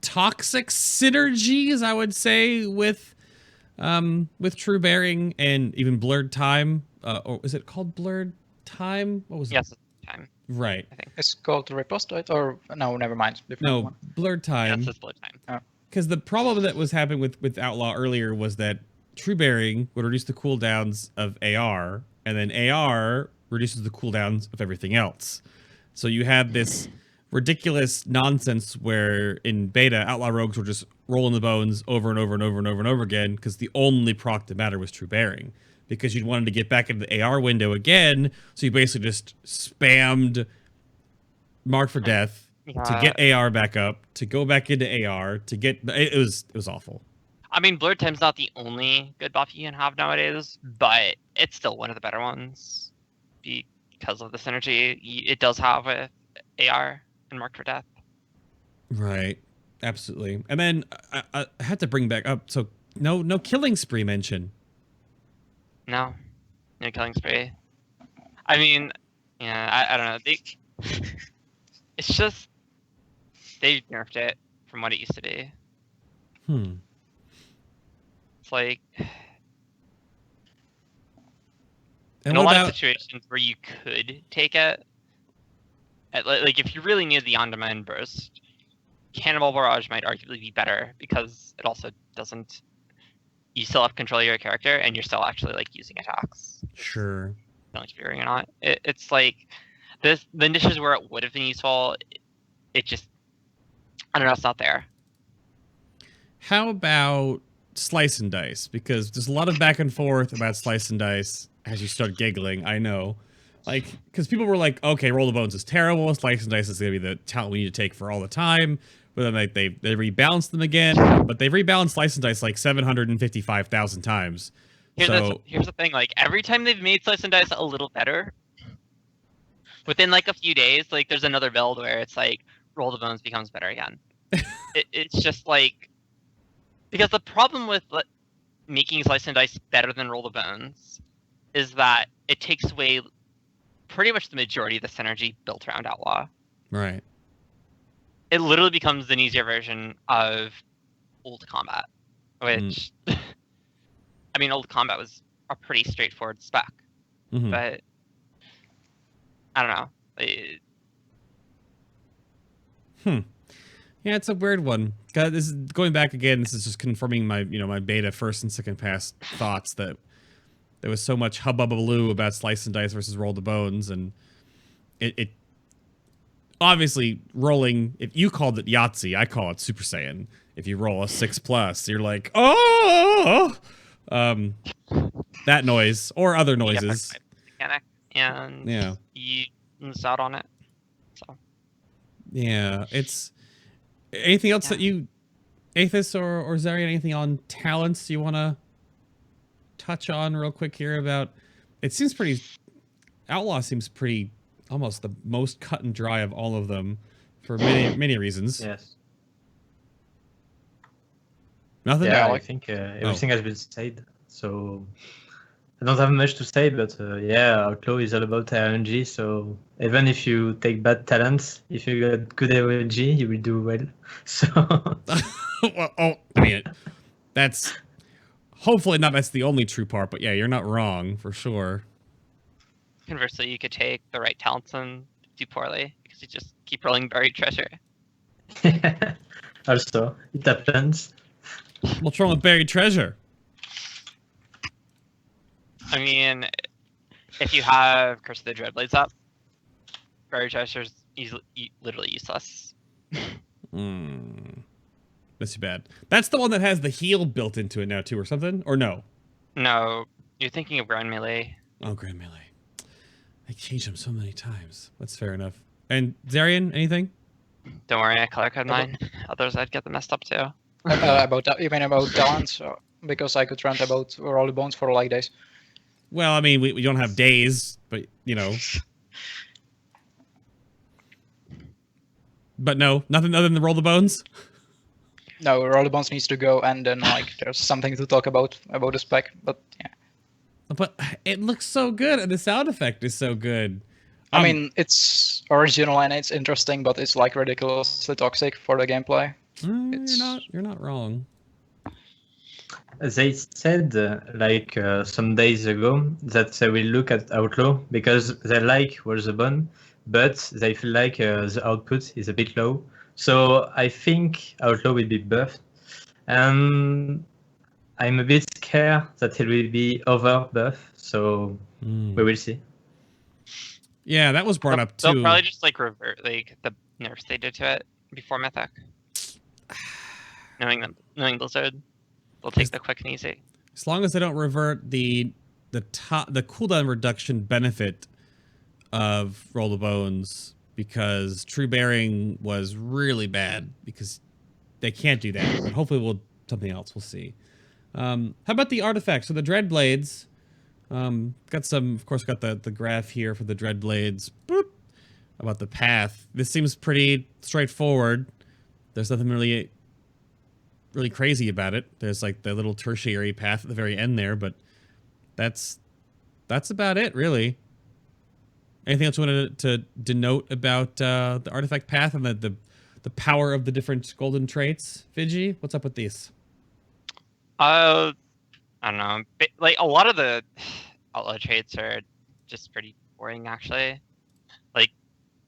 toxic synergies, I would say, with True Bearing and even Blurred Time. Or is it called Blurred Time? What was it? Yes, Time. Right. I think it's called Riposte, right? Or no, never mind. No, Blurred Time. Yes, it's Blurred Time. Because the problem that was happening with Outlaw earlier was that True Bearing would reduce the cooldowns of AR, and then AR reduces the cooldowns of everything else. So you had this ridiculous nonsense where in beta, Outlaw Rogues were just rolling the bones over and over and over and over and over again because the only proc that mattered was True Bearing. Because you'd wanted to get back into the AR window again, so you basically just spammed Mark for Death to get AR back up, to go back into AR, to get... It was awful. I mean, Blurred Time's not the only good buff you can have nowadays, but it's still one of the better ones. because of the synergy it does have with AR and Mark for Death. Right. Absolutely. And then I had to bring back up, so no killing spree mention. No killing spree. I mean, yeah, I don't know. It's just they nerfed it from what it used to be. It's like in a lot of situations where you could take it, like if you really need the on-demand burst, Cannonball Barrage might arguably be better because it also doesn't. You still have control of your character, and you're still actually like using attacks. Sure. Not fearing or not. It's like the niches where it would have been useful. It just, I don't know. It's not there. How about Slice and Dice? Because there's a lot of back and forth about Slice and Dice as you start giggling. I know. Like, because people were like, okay, Roll the Bones is terrible. Slice and Dice is going to be the talent we need to take for all the time. But then like, they rebalanced them again. But they've rebalanced Slice and Dice like 755,000 times. Here's the thing. Like, every time they've made Slice and Dice a little better, within like a few days, like there's another build where it's like Roll the Bones becomes better again. It's just like, because the problem with making Slice and Dice better than Roll the Bones is that it takes away pretty much the majority of the synergy built around Outlaw. Right. It literally becomes an easier version of Old Combat, which, I mean, Old Combat was a pretty straightforward spec, but I don't know. Yeah, it's a weird one. God, this is going back again. This is just confirming my, my beta first and second pass thoughts that there was so much hubbubaloo about Slice and Dice versus Roll the Bones, and it obviously rolling. If you called it Yahtzee, I call it Super Saiyan. If you roll a 6+, you're like, oh, that noise or other noises. Mechanic, and you lose out on it. So yeah, it's anything else that you, Aethys or Xaryen, anything on talents you want to touch on real quick here about? It seems pretty, Outlaw seems pretty, almost the most cut and dry of all of them for many reasons. Yes. Nothing? Yeah, I think everything has been said, so I don't have much to say, but yeah, Outlaw is all about RNG, so even if you take bad talents, if you get good RNG, you will do well. So well, I mean, that's hopefully that's the only true part, but yeah, you're not wrong for sure. Conversely, you could take the right talents and do poorly because you just keep rolling buried treasure. Also, it happens. What's wrong with buried treasure? I mean, if you have Curse of the Dreadblades up, buried treasure's literally useless. That's too bad. That's the one that has the heal built into it now too, or something? Or no? No, you're thinking of Grand Melee. Oh, Grand Melee. I changed them so many times. That's fair enough. And Xaryen, anything? Don't worry, I color code mine. Others I'd get them messed up too. About that, you mean about talents? Because I could rant about Roll the Bones for like days. Well, I mean, we don't have days, but But no, nothing other than Roll the Bones? No, Roll the Bones needs to go, and then like there's something to talk about the spec, but yeah. But it looks so good, and the sound effect is so good. I mean, it's original and it's interesting, but it's like ridiculously toxic for the gameplay. You're not wrong. They said some days ago that they will look at Outlaw because they like Roll the Bone, but they feel like the output is a bit low. So I think Outlaw will be buffed, and I'm a bit scared that it will be over buff. So we will see. Yeah, that was brought up too. They'll probably just like revert like the nerfs they did to it before Mythic. Knowing Blizzard, they'll take the quick and easy. As long as they don't revert the cooldown reduction benefit of Roll the Bones, because True Bearing was really bad because they can't do that. But hopefully something else. We'll see. How about the artifacts? So the Dreadblades, Got some, of course, got the graph here for the Dread Blades. Boop. About the path. This seems pretty straightforward. There's nothing really crazy about it. There's like the little tertiary path at the very end there, but that's about it, really. Anything else you wanted to denote about the artifact path and the power of the different golden traits? Vigi, what's up with these? I don't know. Like a lot of the outlaw traits are just pretty boring, actually. Like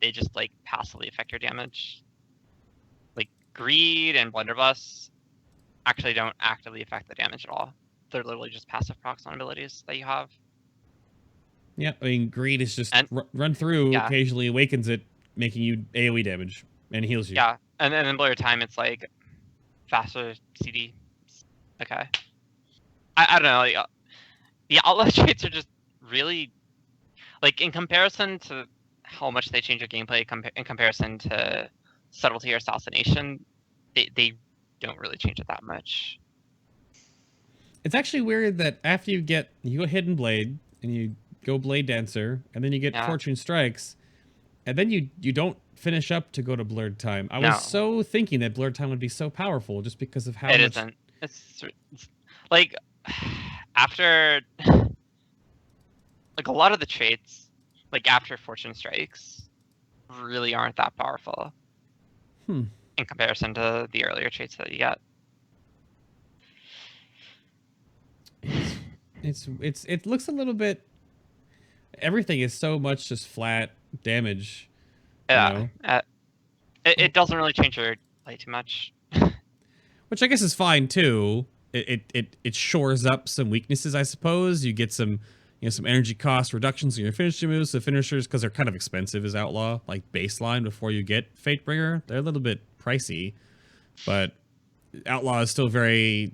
they just like passively affect your damage. Like greed and blunderbuss actually don't actively affect the damage at all. They're literally just passive procs on abilities that you have. Yeah, I mean, greed is just run through, occasionally awakens it, making you AoE damage, and heals you. Yeah, and then in Blur Time, it's like faster CD. Okay. I don't know, like, the outlaw traits are just really, like, in comparison to how much they change your gameplay, in comparison to Subtlety or Assassination, they don't really change it that much. It's actually weird that after you go Hidden Blade, and you go Blade Dancer, and then you get Fortune Strikes, and then you don't finish up to go to Blurred Time. I was so thinking that Blurred Time would be so powerful just because of how it much... isn't. It's like, after, like, a lot of the traits, like, after Fortune Strikes, really aren't that powerful. In comparison to the earlier traits that you get. It looks a little bit... Everything is so much just flat damage. Yeah, you know? It doesn't really change your play too much. Which I guess is fine too. It shores up some weaknesses, I suppose. You get some, some energy cost reductions in your finishing moves. The finishers, because they're kind of expensive as Outlaw, like baseline before you get Fatebringer, they're a little bit pricey. But Outlaw is still very...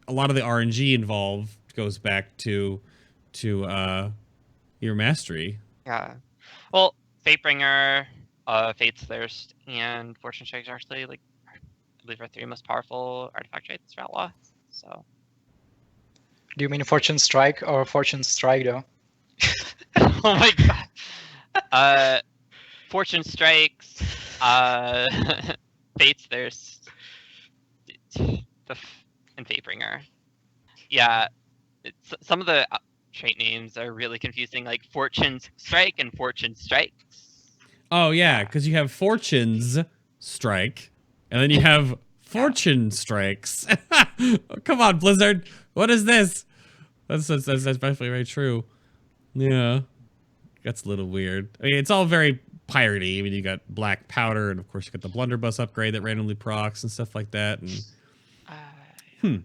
A lot of the RNG involved goes back to your mastery. Yeah. Well, Fatebringer, Fate's Thirst, and Fortune Strike are actually, like, I believe are 3 most powerful artifact traits for Outlaw. So. Do you mean Fortune Strike or Fortune Strike, though? Oh my god. Fortune Strikes, Fate's Thirst, and Fatebringer. Yeah, some of the trait names are really confusing, like Fortune's Strike and Fortune Strikes. Oh yeah, because you have Fortune's Strike, and then you have Fortune Strikes. Oh, come on, Blizzard, what is this? That's definitely very true. Yeah, that's a little weird. I mean, it's all very piratey. I mean, you got Black Powder, and of course you got the Blunderbuss upgrade that randomly procs and stuff like that. And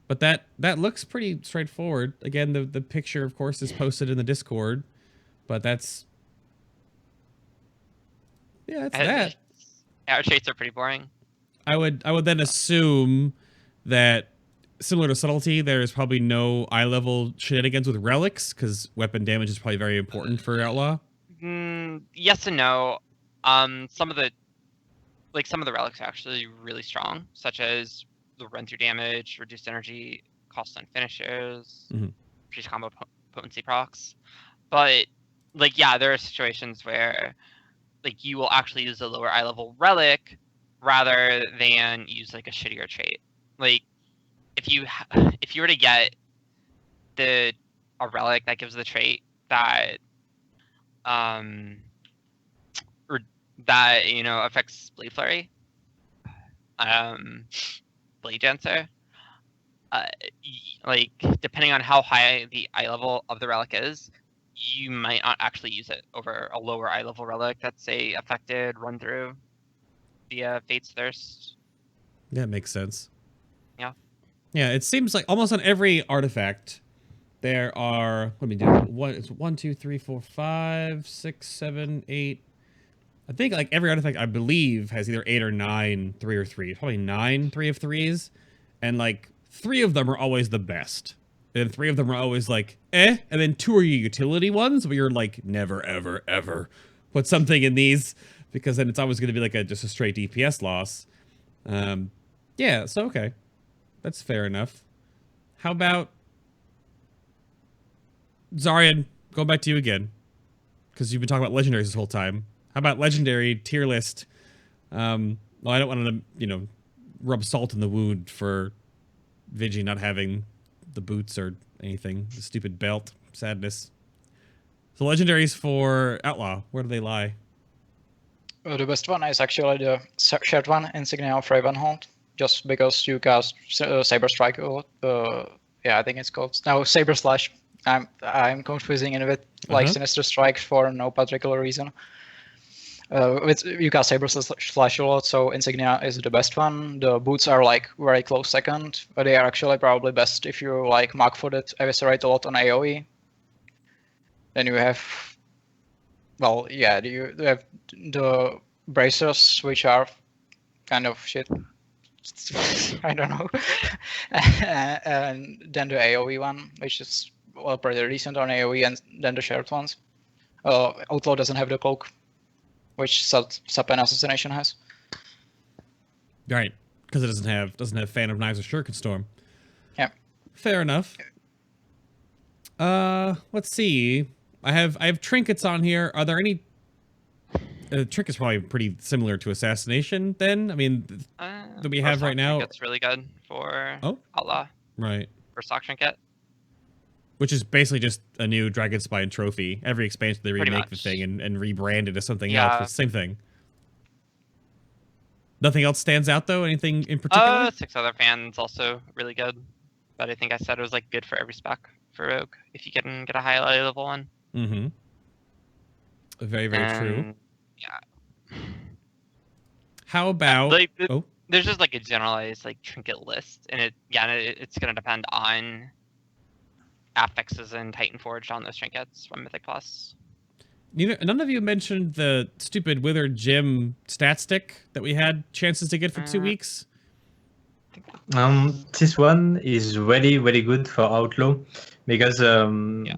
but that looks pretty straightforward. Again, the picture, of course, is posted in the Discord, but that's that. Our traits are pretty boring. I would then assume that similar to Subtlety, there's probably no eye level shenanigans with relics because weapon damage is probably very important for Outlaw. Yes and no. Some of the relics are actually really strong, such as the run through damage, reduced energy cost on finishers, reduced combo potency procs. But like, yeah, there are situations where like you will actually use a lower eye level relic rather than use like a shittier trait. Like if you were to get a relic that gives the trait that affects Blade Flurry, Blade Dancer, like depending on how high the eye level of the relic is, you might not actually use it over a lower eye level relic that's say affected run through via Fate's Thirst. That makes sense. Yeah, it seems like almost on every artifact there are, let me do it. It's 1, 2, 3, 4, 5, 6, 7, 8. I think like every artifact I believe has either 8 or 9 3 or 3. Probably 9 3 of 3s, and like 3 of them are always the best. And 3 of them are always like and then 2 are your utility ones where you're like never ever ever put something in these because then it's always going to be like just a straight DPS loss. Yeah, so okay, that's fair enough. How about Xaryen, going back to you again, because you've been talking about legendaries this whole time. How about legendary tier list? Well, I don't want to, you know, rub salt in the wound for Vigi not having the boots or anything. The stupid belt. Sadness. So legendaries for Outlaw, where do they lie? The best one is actually the shared one, Insignia of Ravenhold, just because you cast Saber Strike. Yeah, I think it's called Saber Slash. I'm confusing it with like Sinister Strike for no particular reason. You cast Saber Slash a lot, so Insignia is the best one. The boots are like very close second, but they are actually probably best if you like Mark-footed Eviscerate a lot on AoE. Then you have, well, yeah, you have the bracers, which are kind of shit. I don't know. And then the AoE one, which is well pretty decent on AoE, and then the shared ones. Outlaw doesn't have the cloak, which Sub and Assassination has. Right, because it doesn't have Fan of Knives or Shuriken Storm. Yeah. Fair enough. Let's see. I have trinkets on here. Are there any? Trinket's probably pretty similar to Assassination. Then I mean, that we have right now. Trinket's really good for Outlaw. Right. For stock trinket. Which is basically just a new Dragonspine trophy. Every expansion they remake the thing and rebrand it as something else. It's the same thing. Nothing else stands out though? Anything in particular? Six Other Fans also really good. But I think I said it was like good for every spec for Rogue if you can get a high level one. Mm-hmm. Very, very true. Yeah. How about there's just like a generalized like trinket list, and it's gonna depend on affixes and Titan Forged on those trinkets from Mythic Plus. None of you mentioned the stupid Withered Gem stat stick that we had chances to get for 2 weeks. This one is really, really good for Outlaw because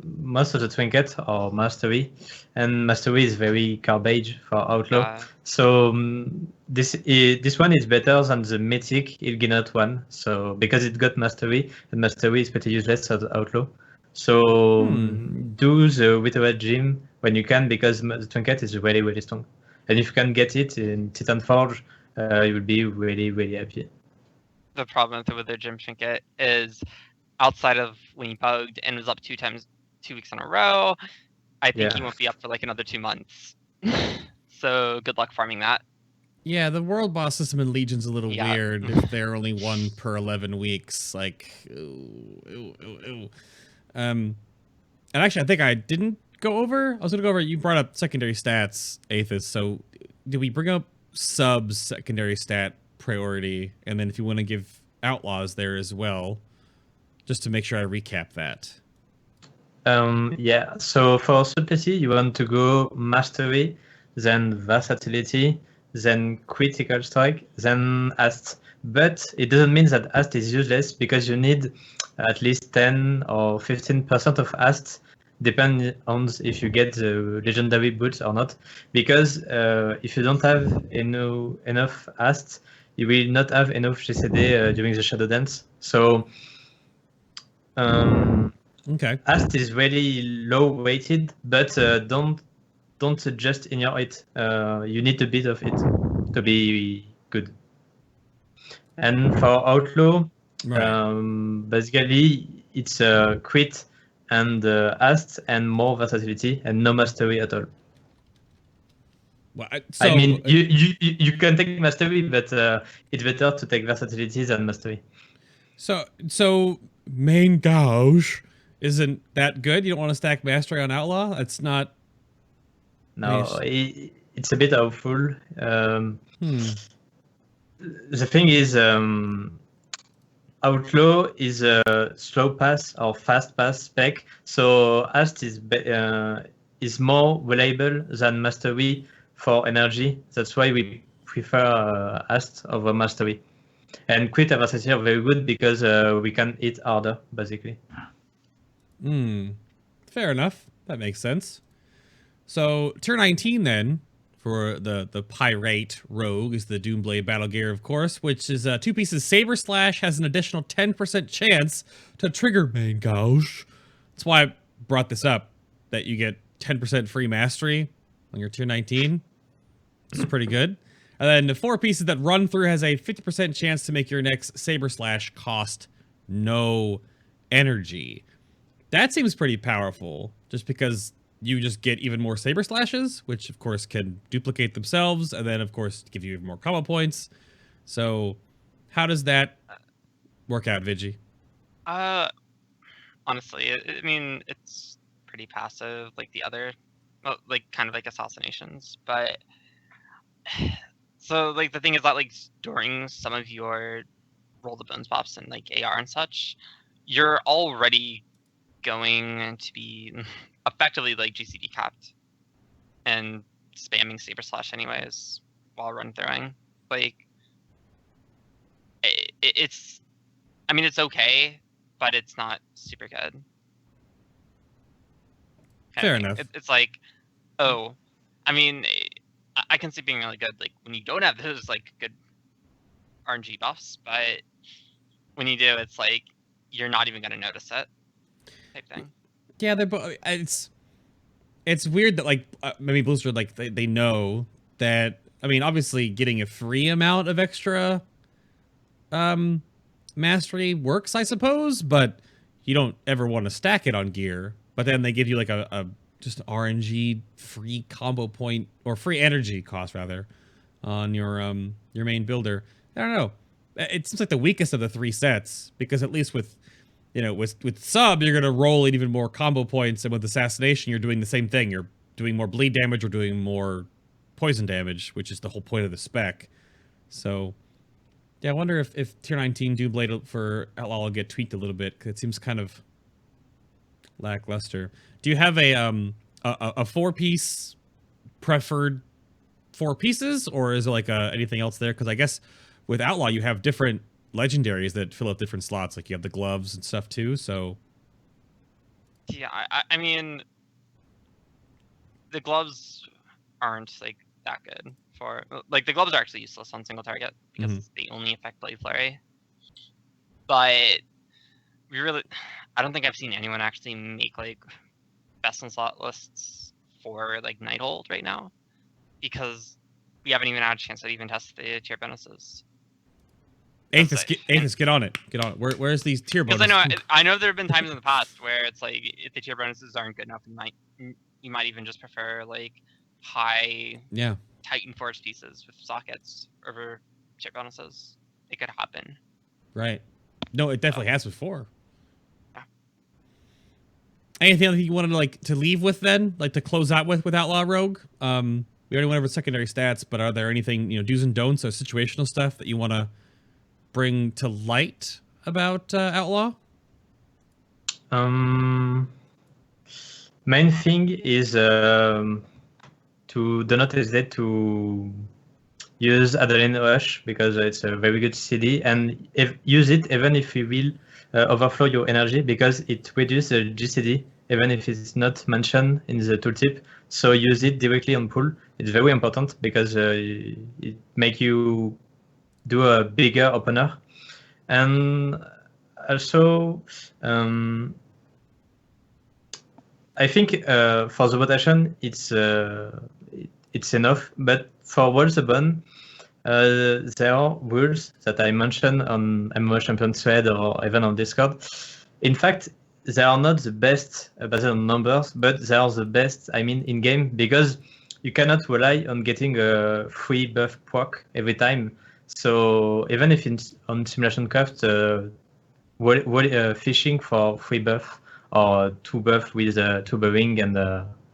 most of the trinkets are Mastery, and Mastery is very garbage for Outlaw. So this one is better than the Mythic Ilginot one. So because it got Mastery, and Mastery is pretty useless for the Outlaw. So do the Withered Gem when you can, because the trinket is really, really strong. And if you can get it in Titan Forge, you will be really, really happy. The problem with the Withered Gem trinket is outside of when he bugged and was up 2 weeks in a row, I think he won't be up for like another 2 months. So good luck farming that. Yeah, the world boss system in Legion's a little weird if they're only 1 per 11 weeks. Like, and actually, I think I didn't go over. I was going to go over. You brought up secondary stats, Aethys. So, did we bring up subs secondary stat priority? And then if you want to give Outlaws there as well, just to make sure I recap that. Yeah. So for Subtlety, you want to go Mastery, then Versatility, then Critical Strike, then Asst. But it doesn't mean that Asst is useless, because you need at least 10 or 15% of Asst, depending on if you get the legendary boots or not. Because if you don't have enough Asst, you will not have enough GCD during the Shadow Dance. So Asst is really low weighted, but don't just ignore it. You need a bit of it to be good. And for Outlaw, basically it's crit and Asst and more versatility and no mastery at all. Well, I mean, you can take mastery, but it's better to take versatility than mastery. So main gauge isn't that good? You don't want to stack mastery on Outlaw? It's not. No, it's a bit awful. The thing is, Outlaw is a slow pass or fast pass spec, so Asst is more reliable than Mastery for energy. That's why we prefer Asst over Mastery. And Crit and Versatility are very good because we can hit harder, basically. Fair enough. That makes sense. So, tier 19 then, for the Pirate Rogue, is the Doomblade Battle Gear, of course, which is 2 pieces. Saber Slash has an additional 10% chance to trigger main gauge. That's why brought this up, that you get 10% free mastery on your tier 19. This is pretty good. And then the 4 pieces that run through has a 50% chance to make your next Saber Slash cost no energy. That seems pretty powerful, just because you just get even more Saber Slashes, which of course can duplicate themselves, and then of course give you even more combo points. So how does that work out, Vigi? Honestly, I mean, it's pretty passive, like the other, well, like kind of like Assassinations, but so like the thing is that like during some of your roll the bones pops and like AR and such, you're already going to be effectively like GCD capped and spamming Saber Slash anyways while run throwing. Like it's, I mean, it's okay, but it's not super good. Fair enough. It's like, oh, I mean, I can see being really good like when you don't have those like good RNG buffs, but when you do, it's like you're not even gonna notice it, type thing. Yeah, they're both. It's weird that like maybe Blizzard like they know that. I mean, obviously getting a free amount of extra mastery works, I suppose, but you don't ever want to stack it on gear. But then they give you like a just RNG free combo point or free energy cost rather on your main builder. I don't know. It seems like the weakest of the 3 sets, because at least with with sub you're gonna roll in even more combo points, and with assassination you're doing the same thing. You're doing more bleed damage or doing more poison damage, which is the whole point of the spec. So yeah, I wonder if tier 19 Doom Blade for Outlaw will get tweaked a little bit, because it seems kind of lackluster. Do you have a 4-piece preferred 4 pieces, or is it like anything else there? Because I guess with Outlaw you have different legendaries that fill up different slots, like you have the gloves and stuff too. So yeah, I mean, the gloves aren't like that good for like the gloves are actually useless on single target because they only affect Blade Flurry. But we really, I don't think I've seen anyone actually make like best in slot lists for like Nighthold right now, because we haven't even had a chance to even test the tier bonuses. Aethys, get on it. Get on it. Where's these tier bonuses? Because I know there have been times in the past where it's like if the tier bonuses aren't good enough, you might even just prefer like high Titan Forge pieces with sockets over tier bonuses. It could happen. Right. No, it definitely has before. Yeah. Anything else you wanted to leave with then, like to close out with Outlaw Rogue? We already went over secondary stats, but are there anything do's and don'ts or situational stuff that you want to bring to light about Outlaw? Main thing is to do not hesitate to use Adrenaline Rush, because it's a very good CD, and use it even if you will overflow your energy, because it reduces the GCD even if it's not mentioned in the tooltip. So use it directly on pool. It's very important because it makes you do a bigger opener. And also I think for the rotation it's enough, but for Wall the Bone there are rules that I mentioned on MMO Champion thread or even on Discord. In fact, they are not the best based on numbers, but they are the best, I mean, in game, because you cannot rely on getting a free buff proc every time. So even if on Simulation Craft, fishing for free buff or 2 buff with 2 bowing and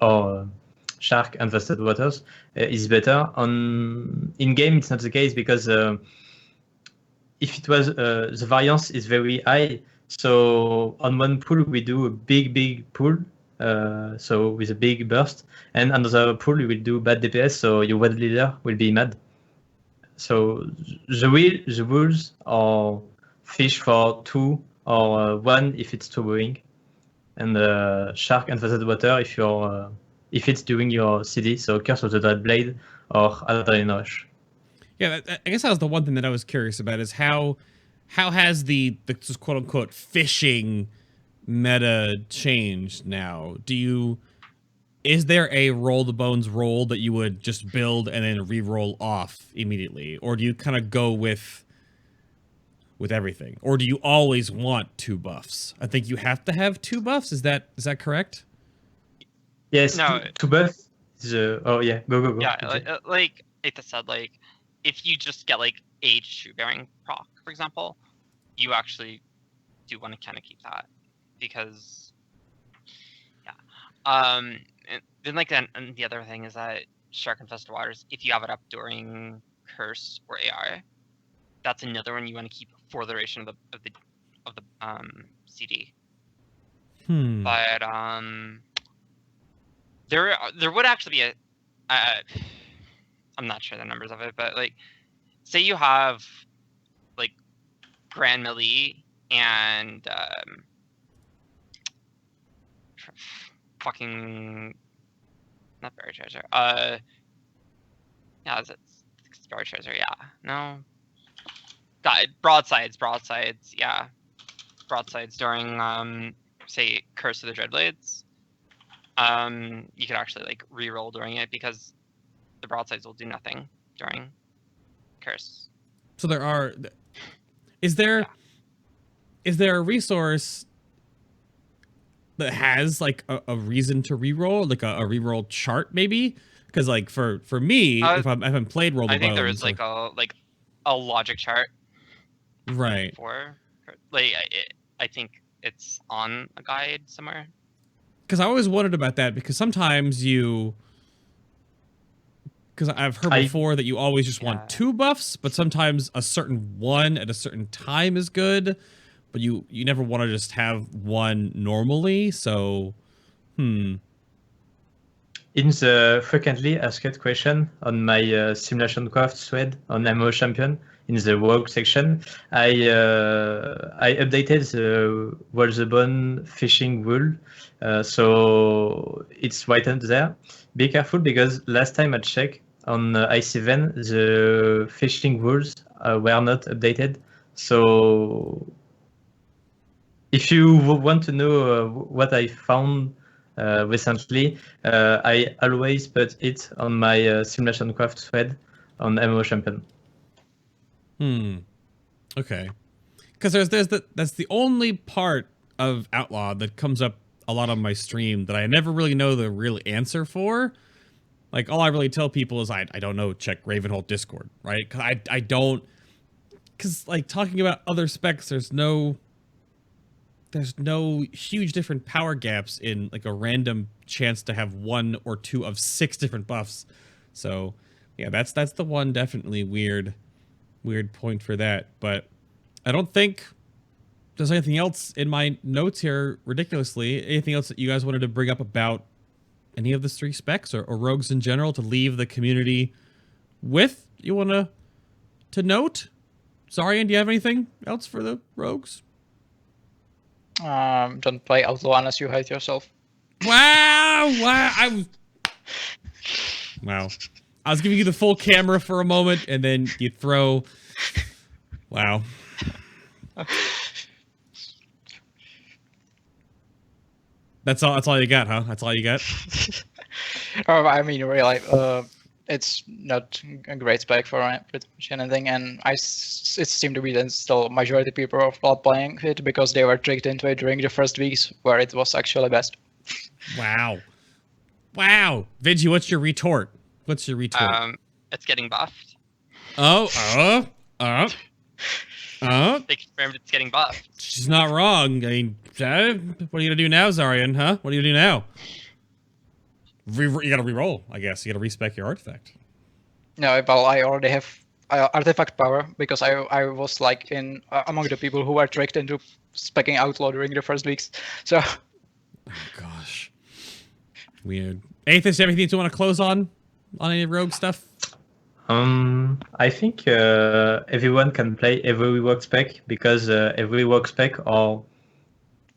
or Shark and Vested Waters is better. In game, it's not the case, because if it was the variance is very high. So on one pool we do a big pool, so with a big burst, and another pool we will do bad DPS, so your web leader will be mad. So the rules are fish for 2 or 1 if it's towing, and Shark and Vested Water if it's doing your CD, so Curse of the Dread Blade or Adrenaline Rush. Yeah, I guess that was the one thing that I was curious about, is how has the quote unquote fishing meta changed now? Is there a roll the bones roll that you would just build and then re-roll off immediately? Or do you kind of go with everything? Or do you always want 2 buffs? I think you have to have 2 buffs. Is that correct? Yes, No. two buffs. Oh yeah, go. Yeah, like Aethys said, like if you just get like a shoe bearing proc, for example, you actually do want to kind of keep that because and then like and the other thing is that Shark Infested Waters, if you have it up during Curse or AI, that's another one you want to keep for the duration of the CD. But there would actually be I'm not sure the numbers of it, but like say you have like Grand Melee and fucking not Berry Treasure. Yeah, is it Berry Treasure? Yeah. No. God, broadsides, yeah. Broadsides during say Curse of the Dreadblades. You could actually like re-roll during it because the broadsides will do nothing during Curse. So is there a resource that has like a reason to re-roll, like a re-roll chart maybe? Because like for me, if I'm played Roll the Bones, I think there is like a logic chart. Right. For like I think it's on a guide somewhere. Because I always wondered about that, because sometimes because I've heard before that you always just want 2 buffs, but sometimes a certain one at a certain time is good, but you never want to just have one normally. So, In the frequently asked question on my Simulation Craft thread on MMO Champion, in the Rogue section, I updated the Roll the Bone fishing rule, so it's written there. Be careful, because last time I checked on IC7, the fishing rules were not updated. So if you want to know what I found recently, I always put it on my Simulation Craft thread on MMO Champion. Okay. Because that's the only part of Outlaw that comes up a lot on my stream that I never really know the real answer for. Like, all I really tell people is I don't know, check Ravenhold Discord, right? Because I don't... Because, like, talking about other specs, there's no huge different power gaps in, like, a random chance to have 1 or 2 of 6 different buffs. So, yeah, that's the one definitely weird point for that. But I don't think there's anything else in my notes here, ridiculously. Anything else that you guys wanted to bring up about any of the 3 specs or rogues in general to leave the community with? You want to note? Xaryen, do you have anything else for the rogues? Don't play Outlaw unless you hate yourself. Wow! Wow. I was giving you the full camera for a moment, and then you throw... Wow. That's all you got, huh? That's all you got? I mean, really, it's not a great spec for pretty much anything, and it seemed to be that still majority of people are not playing it because they were tricked into it during the first weeks where it was actually best. Wow. Vigi, what's your retort? It's getting buffed. They confirmed it's getting buffed. She's not wrong. I mean, what are you gonna do now, Xaryen, huh? What are you gonna do now? You gotta re-roll, I guess. You gotta respec your artifact. No, well, I already have artifact power because I was like in among the people who were tricked into specking Outlaw during the first weeks. So. Oh gosh. Weird. Aethys, anything you want to close on any rogue stuff? I think everyone can play every rogue spec because every rogue spec are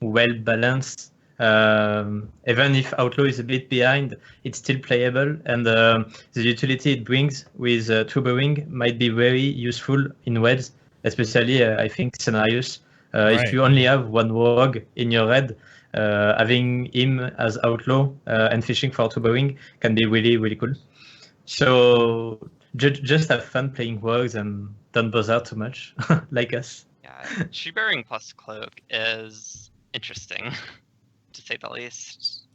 well balanced. Even if Outlaw is a bit behind, it's still playable, and the utility it brings with turbowing might be very useful in webs, especially I think scenarios If you only have one rogue in your head, having him as outlaw and fishing for turbowing can be really, really cool. So just have fun playing rogues and don't bother too much, like us. Yeah, shoe-bearing plus cloak is interesting, to say the least.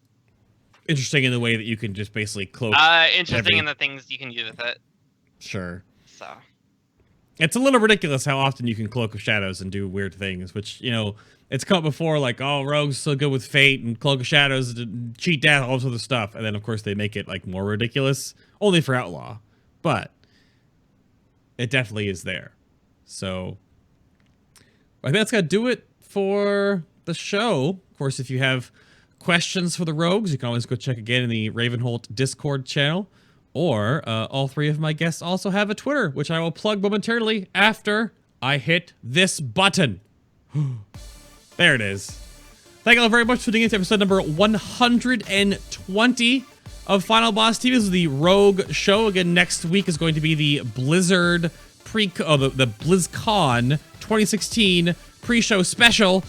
Interesting in the way that you can just basically cloak. Interesting in the things you can do with it. Sure. So. It's a little ridiculous how often you can Cloak of Shadows and do weird things, which, you know, it's come up before, like, oh, Rogue's so good with Fate and Cloak of Shadows, cheat death, all this other stuff. And then, of course, they make it, like, more ridiculous, only for Outlaw. But it definitely is there. So I think that's going to do it for the show. Of course, if you have questions for the Rogues, you can always go check again in the Ravenholt Discord channel. Or all three of my guests also have a Twitter, which I will plug momentarily after I hit this button. There it is. Thank you all very much for tuning in to episode number 120 of Final Boss TV. This is the Rogue show. Again, next week is going to be the Blizzard the BlizzCon 2016 pre-show special.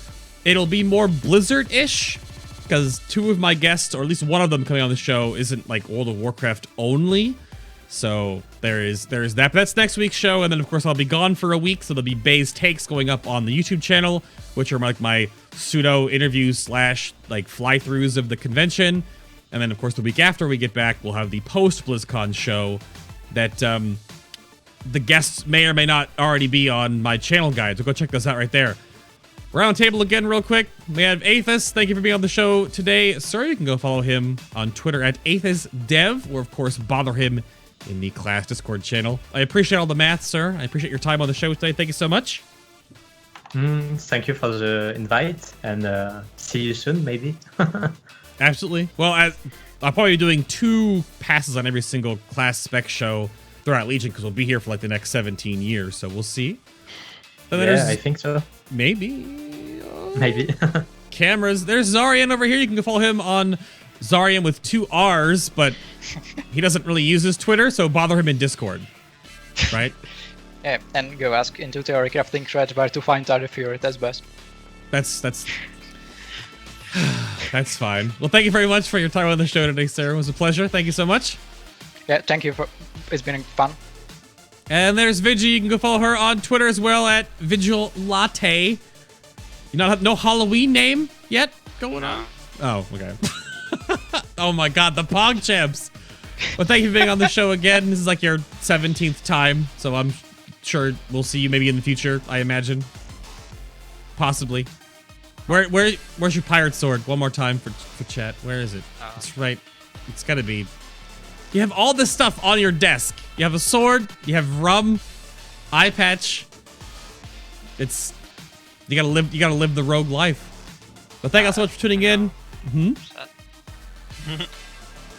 It'll be more Blizzard-ish, because two of my guests, or at least one of them coming on the show, isn't like World of Warcraft only. So there is that. But that's next week's show, and then of course I'll be gone for a week, so there'll be Bay's Takes going up on the YouTube channel, which are like my pseudo interviews / like fly-throughs of the convention. And then of course the week after we get back, we'll have the post BlizzCon show that the guests may or may not already be on my channel guide. So go check those out right there. Round table again real quick. We have Aethys. Thank you for being on the show today, sir. You can go follow him on Twitter at AethysDev, or of course bother him in the class Discord channel. I appreciate all the math, sir. I appreciate your time on the show today. Thank you so much. Thank you for the invite, and see you soon, maybe. Absolutely. Well, I'll probably be doing 2 passes on every single class spec show throughout Legion, because we'll be here for like the next 17 years, so we'll see. Yeah, I think so. Maybe. Maybe. Cameras. There's Xaryen over here. You can follow him on Xaryen with 2 R's, but he doesn't really use his Twitter, so bother him in Discord. Right? Yeah, and go ask into Theory Crafting thread where to find Tide of Fury. That's best. That's that's fine. Well, thank you very much for your time on the show today, sir. It was a pleasure. Thank you so much. Yeah, thank you for. It's been fun. And there's Vigi. You can go follow her on Twitter as well at Vigilate. You not have no Halloween name yet going on? Oh, okay. Oh my God, the Pog Champs. Well, thank you for being on the show again. This is like your 17th time, so I'm sure we'll see you maybe in the future, I imagine. Possibly. Where's your pirate sword? One more time for chat. Where is it? It's right. It's gotta be. You have all this stuff on your desk. You have a sword. You have rum, eye patch. It's you gotta live the rogue life. But thank you all so much for tuning in.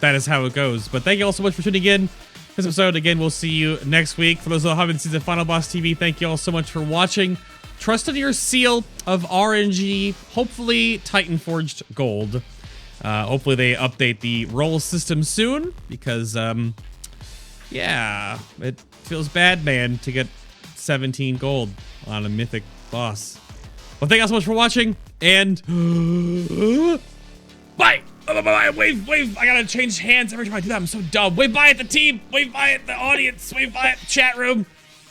That is how it goes. But thank you all so much for tuning in. This episode again. We'll see you next week. For those who haven't seen the Final Boss TV, thank you all so much for watching. Trust in your seal of RNG. Hopefully Titan Forged Gold. Hopefully they update the roll system soon, because yeah, it feels bad, man, to get 17 gold on a mythic boss. Well, thank you all so much for watching, and bye. Bye. Wave. I gotta change hands every time I do that. I'm so dumb. Wave bye at the team. Wave bye at the audience. Wave bye at the chat room.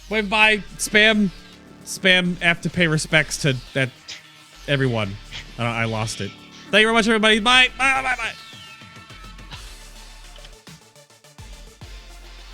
Wave bye. Spam. Have to pay respects to that everyone. I lost it. Thank you very much, everybody. Bye.